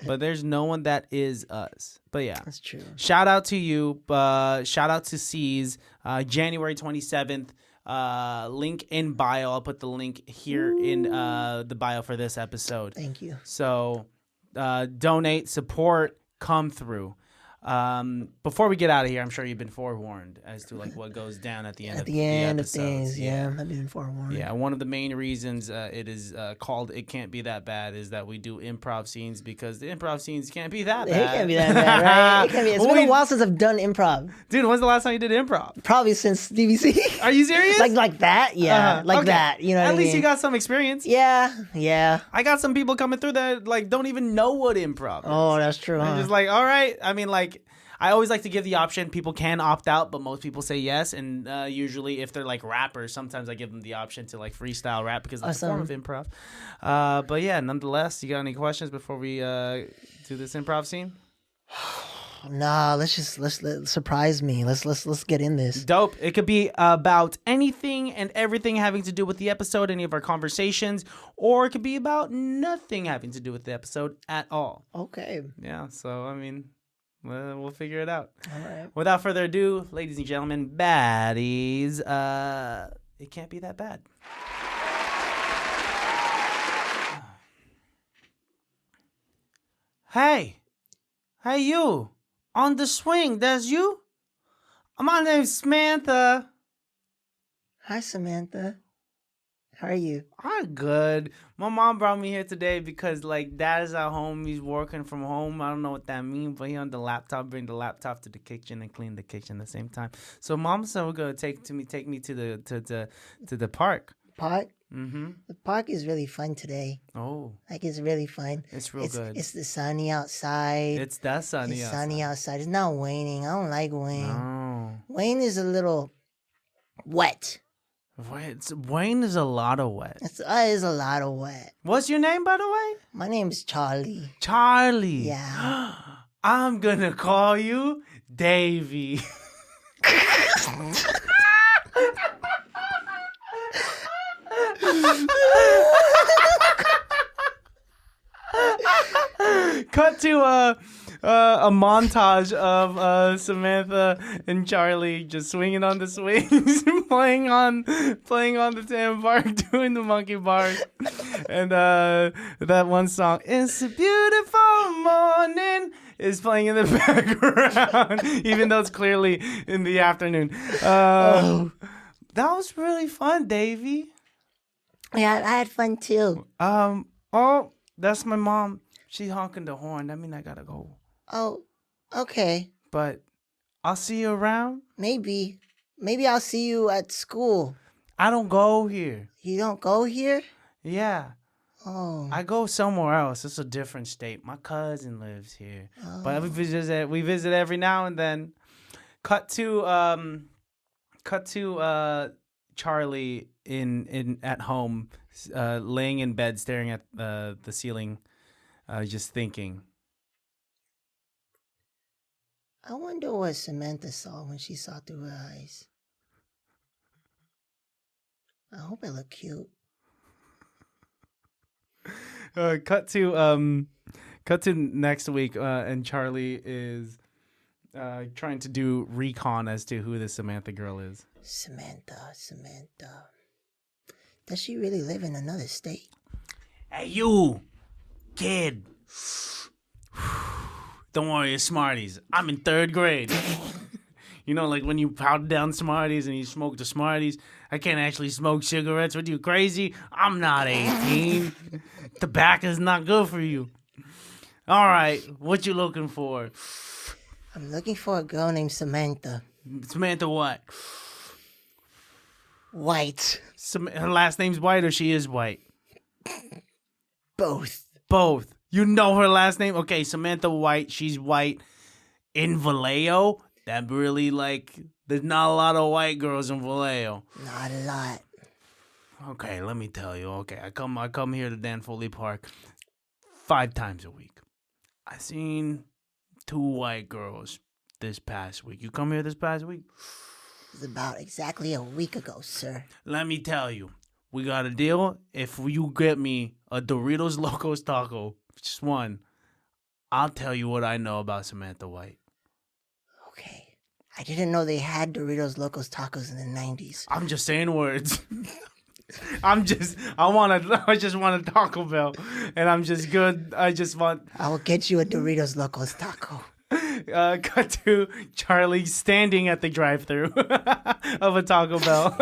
S1: but there's no one that is us. But yeah,
S2: that's true.
S1: Shout out to you. Shout out to C's. January 27th. Link in bio. I'll put the link here in the bio for this episode.
S2: Thank you.
S1: So, donate, support, come through. Before we get out of here, I'm sure you've been forewarned as to like what goes down at the end.
S2: At the end of things, yeah, I've been forewarned.
S1: Yeah, one of the main reasons it is called "It Can't Be That Bad" is that we do improv scenes because the improv scenes can't be that bad.
S2: It can't be that bad, right? It can't be. It's been a while since I've done improv.
S1: Dude, when's the last time you did improv?
S2: Probably since DVC.
S1: Are you serious?
S2: like that? Yeah, like
S1: okay.
S2: that. You know,
S1: at
S2: what
S1: least
S2: I mean?
S1: you got some experience.
S2: Yeah.
S1: I got some people coming through that like don't even know what improv is.
S2: Oh, that's true.
S1: They're just like, all right. I mean, like. I always like to give the option. People can opt out, but most people say yes. And usually, if they're like rappers, sometimes I give them the option to like freestyle rap because it's a form of improv. But yeah, nonetheless, you got any questions before we do this improv scene?
S2: Nah, let's surprise me. Let's get in this.
S1: Dope. It could be about anything and everything having to do with the episode, any of our conversations, or it could be about nothing having to do with the episode at all.
S2: Okay.
S1: Yeah. So I mean. We'll figure it out.
S2: All right.
S1: Without further ado, ladies and gentlemen, baddies, it can't be that bad. Hey, you, on the swing, that's you? My name's Samantha.
S2: Hi, Samantha. How are you?
S1: I'm good. My mom brought me here today because, like, dad is at home. He's working from home. I don't know what that means, but he on the laptop, bring the laptop to the kitchen and clean the kitchen at the same time. So mom said we're gonna take me to the park.
S2: Park?
S1: Mm-hmm.
S2: The park is really fun today.
S1: Oh.
S2: Like, it's really fun.
S1: It's real good.
S2: It's the sunny outside.
S1: It's that sunny outside.
S2: Sunny outside. It's not raining. I don't like rain.
S1: No.
S2: Rain is a little wet.
S1: Wayne is a lot of wet.
S2: It is a lot of wet.
S1: What's your name, by the way?
S2: My name is Charlie.
S1: Charlie.
S2: Yeah.
S1: I'm gonna call you Dayvee. Cut to a montage of Samantha and Charlie just swinging on the swings, playing on the Tam Park, doing the monkey bars, and that one song, "It's a Beautiful Morning," is playing in the background, even though it's clearly in the afternoon. That was really fun, Dayvee.
S2: Yeah, I had fun too.
S1: Oh, that's my mom. She honking the horn. That mean I gotta go.
S2: Oh, okay.
S1: But I'll see you around.
S2: Maybe I'll see you at school.
S1: I don't go here.
S2: You don't go here?
S1: Yeah.
S2: Oh.
S1: I go somewhere else. It's a different state. My cousin lives here.
S2: Oh.
S1: But we visit every now and then. Cut to cut to Charlie in at home, laying in bed, staring at the ceiling, just thinking.
S2: I wonder what Samantha saw when she saw through her eyes. I hope I look cute.
S1: Cut to next week, and Charlie is trying to do recon as to who this Samantha girl is.
S2: Samantha. Does she really live in another state?
S1: Hey, you, kid. Don't worry, it's Smarties. I'm in 3rd grade. You know, like when you powder down Smarties and you smoke the Smarties. I can't actually smoke cigarettes. What, you crazy? I'm not 18. Tobacco's not good for you. All right, what you looking for?
S2: I'm looking for a girl named Samantha.
S1: Samantha what?
S2: White.
S1: Her last name's White or she is white?
S2: Both.
S1: Both. You know her last name? Okay, Samantha White. She's white. In Vallejo? That really, like, there's not a lot of white girls in Vallejo.
S2: Not a lot.
S1: Okay, let me tell you. Okay, I come here to Dan Foley Park 5 times a week. I seen 2 white girls this past week. You come here this past week?
S2: It was about exactly a week ago, sir.
S1: Let me tell you. We got a deal. If you get me a Doritos Locos Taco, just one, I'll tell you what I know about Samantha White.
S2: Okay. I didn't know they had Doritos Locos Tacos in the 90s.
S1: I'm just saying words. I just want a Taco Bell, and I'm just good. I
S2: will get you a Doritos Locos Taco.
S1: Cut to Charlie standing at the drive-thru of a Taco Bell.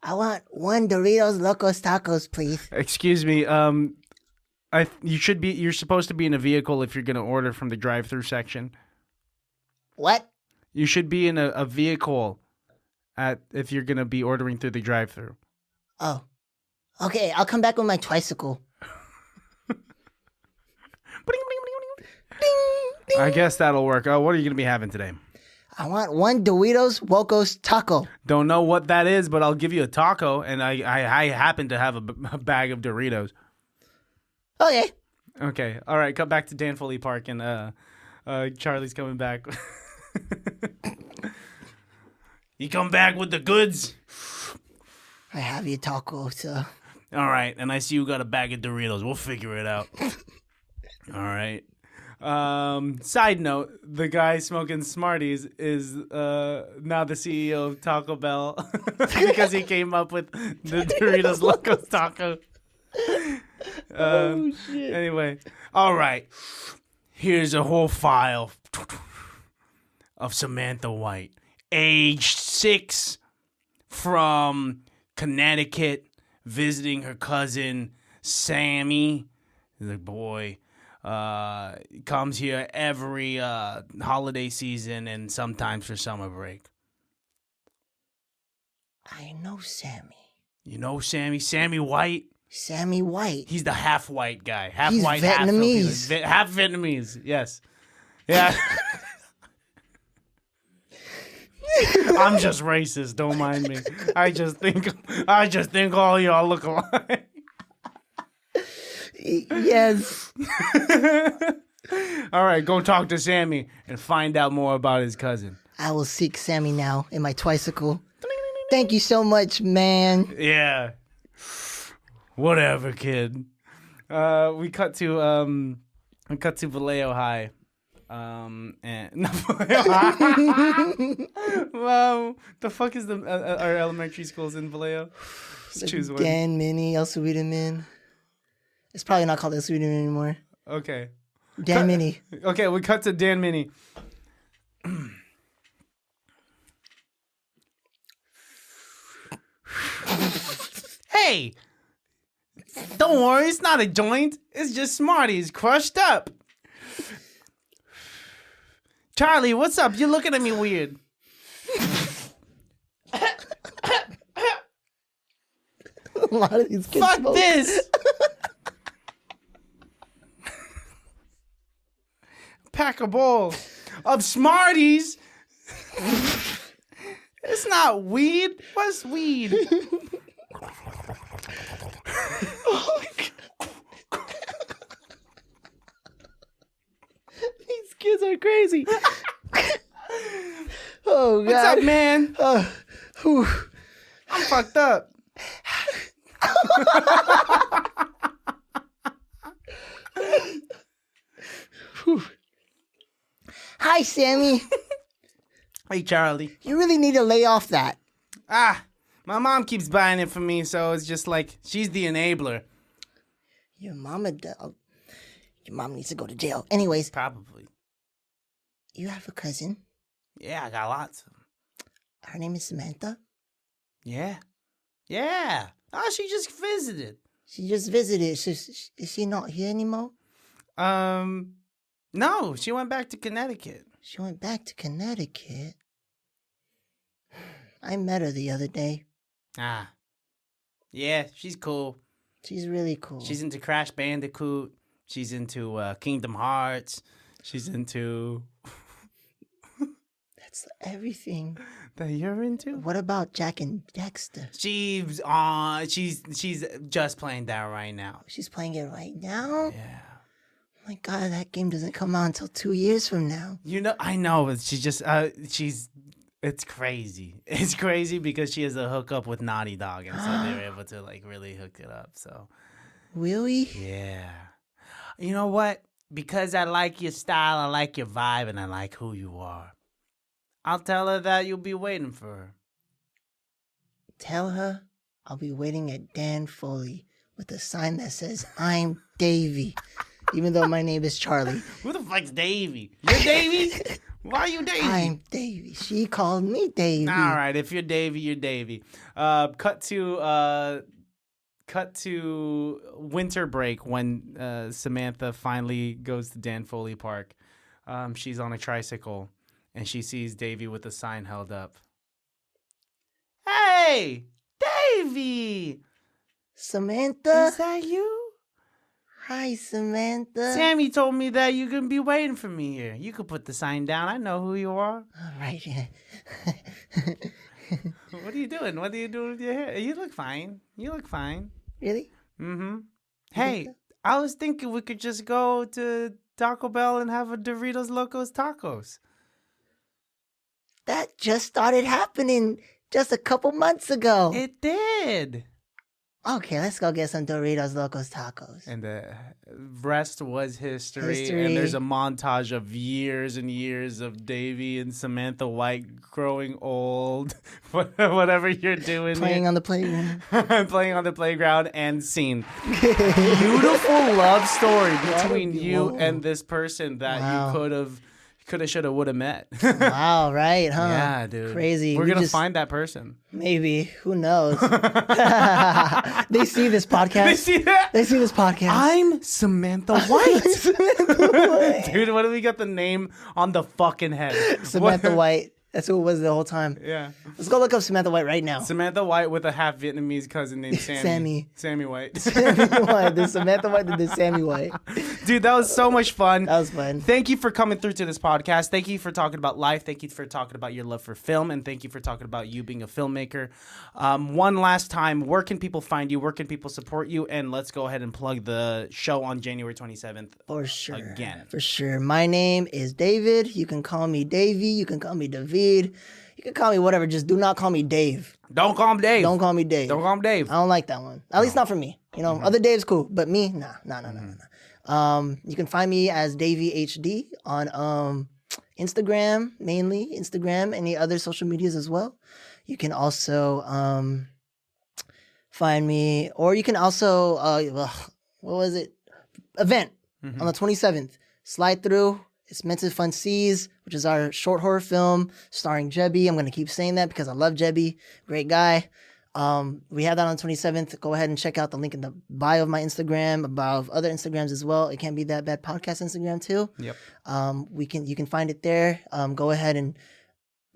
S2: I want 1 Doritos Locos Tacos, please.
S1: Excuse me. You're supposed to be in a vehicle if you're gonna order from the drive-thru section.
S2: What?
S1: You should be in a vehicle if you're gonna be ordering through the drive-thru.
S2: Oh. Okay, I'll come back with my tricycle.
S1: I guess that'll work. Oh, what are you gonna be having today?
S2: I want 1 Doritos Locos Taco.
S1: Don't know what that is, but I'll give you a taco, and I happen to have a bag of Doritos.
S2: Okay.
S1: Okay. All right. Cut back to Dan Foley Park, and Charlie's coming back. You come back with the goods?
S2: I have your taco, sir.
S1: All right. And I see you got a bag of Doritos. We'll figure it out. All right. Side note, the guy smoking Smarties is now the CEO of Taco Bell because he came up with the Doritos Locos Taco.
S2: Oh, shit.
S1: Anyway, all right. Here's a whole file of Samantha White, age 6, from Connecticut, visiting her cousin Sammy, the boy. Comes here every holiday season and sometimes for summer break.
S2: I know Sammy.
S1: You know Sammy? Sammy White?
S2: Sammy White.
S1: He's the half white guy. Half
S2: He's
S1: white,
S2: Vietnamese.
S1: Half Vietnamese, yes. Yeah. I'm just racist, don't mind me. I just think all y'all look alike.
S2: Yes.
S1: All right, go talk to Sammy and find out more about his cousin.
S2: I will seek Sammy now in my tricycle. Thank you so much, man.
S1: Yeah. Whatever, kid. We cut to Vallejo High. And not Vallejo High. Wow. The fuck is our elementary schools in Vallejo? Just choose one.
S2: Dan Mini, El Sweeterman. It's probably not called El Sweeterman anymore.
S1: Okay.
S2: Dan Mini.
S1: Okay, we cut to Dan Mini. Hey! Don't worry, it's not a joint. It's just Smarties crushed up. Charlie, what's up? You're looking at me weird.
S2: A lot of these kids
S1: Fuck
S2: smoke.
S1: this! pack a bowl of Smarties. It's not weed. What's weed?
S2: Oh my God. These kids are crazy. Oh God.
S1: What's up, man?
S2: Whew.
S1: I'm fucked up.
S2: Hi, Sammy.
S1: Hey, Charlie.
S2: You really need to lay off that.
S1: My mom keeps buying it for me, so it's just like she's the enabler.
S2: Your mom needs to go to jail. Anyways,
S1: Probably.
S2: you have a cousin.
S1: Yeah, I got lots of them.
S2: Her name is Samantha.
S1: Yeah. Yeah. Oh, she just visited.
S2: She just visited. Is she not here anymore?
S1: No, she went back to Connecticut.
S2: She went back to Connecticut. I met her the other day.
S1: Yeah, she's cool.
S2: She's really cool.
S1: She's into Crash Bandicoot. She's into Kingdom Hearts. She's into...
S2: That's everything.
S1: That you're into?
S2: What about Jack and Dexter?
S1: She's just playing that right now.
S2: She's playing it right now?
S1: Yeah.
S2: Oh my God, that game doesn't come out until 2 years from now.
S1: You know, I know, but she just, it's crazy. It's crazy because she has a hookup with Naughty Dog, and so they were able to, like, really hook it up, so.
S2: Really?
S1: Yeah. You know what? Because I like your style, I like your vibe, and I like who you are. I'll tell her that you'll be waiting for her.
S2: Tell her I'll be waiting at Dan Foley with a sign that says, I'm Dayvee, even though my name is Charlie.
S1: Who the fuck's Dayvee? You're Dayvee? Why are you Dayvee?
S2: I'm Dayvee. She called me Dayvee.
S1: All right, if you're Dayvee, you're Dayvee. Cut to winter break when Samantha finally goes to Dan Foley Park. She's on a tricycle, and she sees Dayvee with a sign held up. Hey, Dayvee!
S2: Samantha?
S1: Is that you?
S2: Hi, Samantha.
S1: Sammy told me that you can be waiting for me here. You could put the sign down. I know who you are.
S2: All right.
S1: What are you doing? What are you doing with your hair? You look fine. You look fine.
S2: Really?
S1: Mm-hmm. Hey, I was thinking we could just go to Taco Bell and have a Doritos Locos Tacos.
S2: That just started happening just a couple months ago.
S1: It did.
S2: Okay, let's go get some Doritos Locos Tacos.
S1: And the rest was history.
S2: History.
S1: And there's a montage of years and years of Dayvee and Samantha White growing old. Whatever you're doing.
S2: Playing on the playground.
S1: Playing on the playground and scene. Beautiful love story between you and this person that you could have, should have, would have met.
S2: Wow, right, huh?
S1: Yeah, dude.
S2: Crazy.
S1: We're going to find that person.
S2: Maybe. Who knows? They see this podcast.
S1: They see that?
S2: They see this podcast.
S1: I'm Samantha White. Dude, what if we got the name on the fucking head?
S2: Samantha White. That's who it was the whole time.
S1: Yeah.
S2: Let's go look up Samantha White right now.
S1: Samantha White with a half Vietnamese cousin named Sammy. Sammy White.
S2: Sammy White. There's Samantha White and there's Sammy White.
S1: Dude, that was so much fun.
S2: That was fun.
S1: Thank you for coming through to this podcast. Thank you for talking about life. Thank you for talking about your love for film. And thank you for talking about you being a filmmaker. One last time, where can people find you? Where can people support you? And let's go ahead and plug the show on January 27th.
S2: For sure.
S1: Again.
S2: For sure. My name is David. You can call me Dayvee. You can call me David. You can call me whatever. Just do not call me Dave.
S1: Don't call him Dave.
S2: Don't call me Dave.
S1: Don't call him Dave.
S2: I don't like that one. At least not for me. You know, other Dave's cool, but me, nah. You can find me as Dayvee HD on Instagram, mainly Instagram, any other social medias as well. You can also find me, or you can also event on the 27th. Slide through. It's Meant to Fun Seas, which is our short horror film starring Jebby. I'm going to keep saying that because I love Jebby. Great guy. We have that on the 27th. Go ahead and check out the link in the bio of my Instagram, above other Instagrams as well. It Can't Be That Bad podcast Instagram too.
S1: Yep.
S2: You can find it there. Go ahead and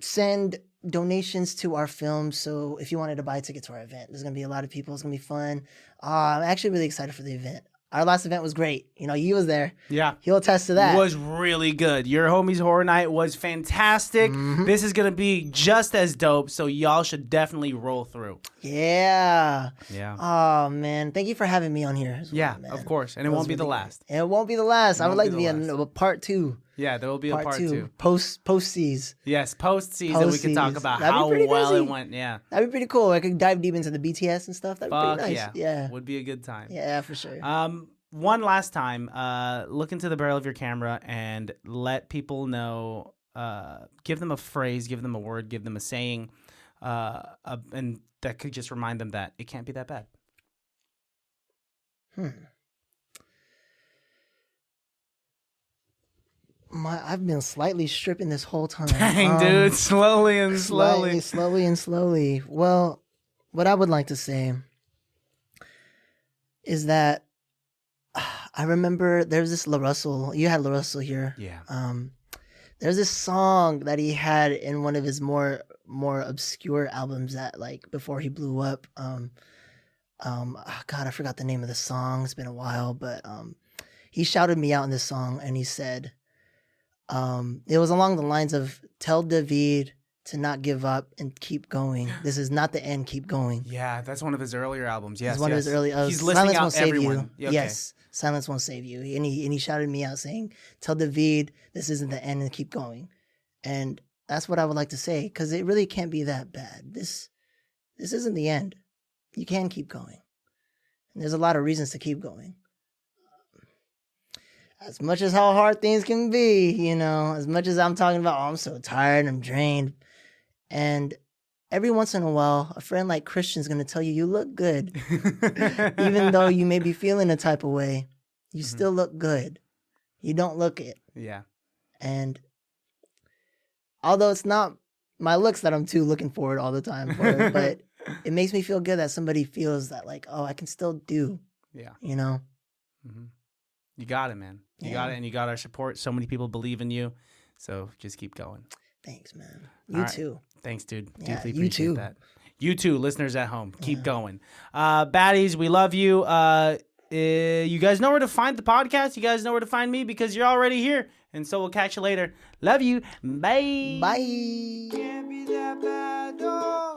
S2: send donations to our film. So if you wanted to buy a ticket to our event, there's going to be a lot of people. It's going to be fun. I'm actually really excited for the event. our last event was great. You know, he was there.
S1: Yeah.
S2: He'll attest to that.
S1: Was really good. Your homies horror night was fantastic. This is gonna be just as dope, so y'all should definitely roll through.
S2: Yeah.
S1: Yeah.
S2: Oh man, thank you for having me on here. As well,
S1: Yeah,
S2: man.
S1: of course. And it
S2: That
S1: won't
S2: was
S1: be the
S2: really
S1: last.
S2: great. It won't be the last. I would
S1: won't
S2: like
S1: be
S2: to be
S1: the
S2: a part 2.
S1: Yeah, there will be a part two.
S2: Post seas.
S1: Yes, post season we can talk
S2: Post-season.
S1: about
S2: That'd be
S1: how
S2: pretty
S1: well
S2: busy.
S1: it went. Yeah.
S2: That'd be pretty cool. I could dive deep into the BTS and stuff. That'd be
S1: Fuck
S2: pretty nice. Yeah.
S1: Would be a good time.
S2: Yeah, for sure.
S1: One last time, look into the barrel of your camera and let people know, give them a phrase, give them a word, give them a saying, and that could just remind them that it can't be that bad.
S2: I've been slightly stripping this whole time.
S1: Dang, dude, slowly and slowly.
S2: Slowly. Well, what I would like to say is that I remember there's this La Russell. You had La Russell here.
S1: Yeah.
S2: There's this song that he had in one of his more obscure albums that like before he blew up. God, I forgot the name of the song. It's been a while, but he shouted me out in this song, and he said, it was along the lines of "Tell Dayvee to not give up and keep going. This is not the end. Keep going."
S1: Yeah, that's one of his earlier albums. Yes,
S2: It's one of his early.
S1: He's listing out everyone.
S2: You.
S1: Okay.
S2: Yes, silence won't save you. And he shouted me out saying, "Tell Dayvee this isn't the end and keep going." And that's what I would like to say, because it really can't be that bad. This isn't the end. You can keep going, and there's a lot of reasons to keep going. As much as how hard things can be, you know, as much as I'm talking about, oh, I'm so tired, I'm drained. And every once in a while, a friend like Christian's going to tell you, you look good. Even though you may be feeling a type of way, you still look good. You don't look it.
S1: Yeah.
S2: And although it's not my looks that I'm too looking forward all the time for, but it makes me feel good that somebody feels that like, oh, I can still do,
S1: Yeah.
S2: you know?
S1: Mm-hmm. You got it, man. You
S2: Yeah.
S1: got it, and you got our support. So many people believe in you, so just keep going.
S2: Thanks, man.
S1: All
S2: You
S1: right.
S2: too.
S1: Thanks, dude.
S2: Yeah,
S1: Deeply
S2: you
S1: appreciate
S2: too.
S1: that. You too, listeners at home. Keep going. Baddies, we love you. You guys know where to find the podcast. You guys know where to find me because you're already here. And so we'll catch you later. Love you. Bye.
S2: Bye.
S3: Can't be that bad, oh.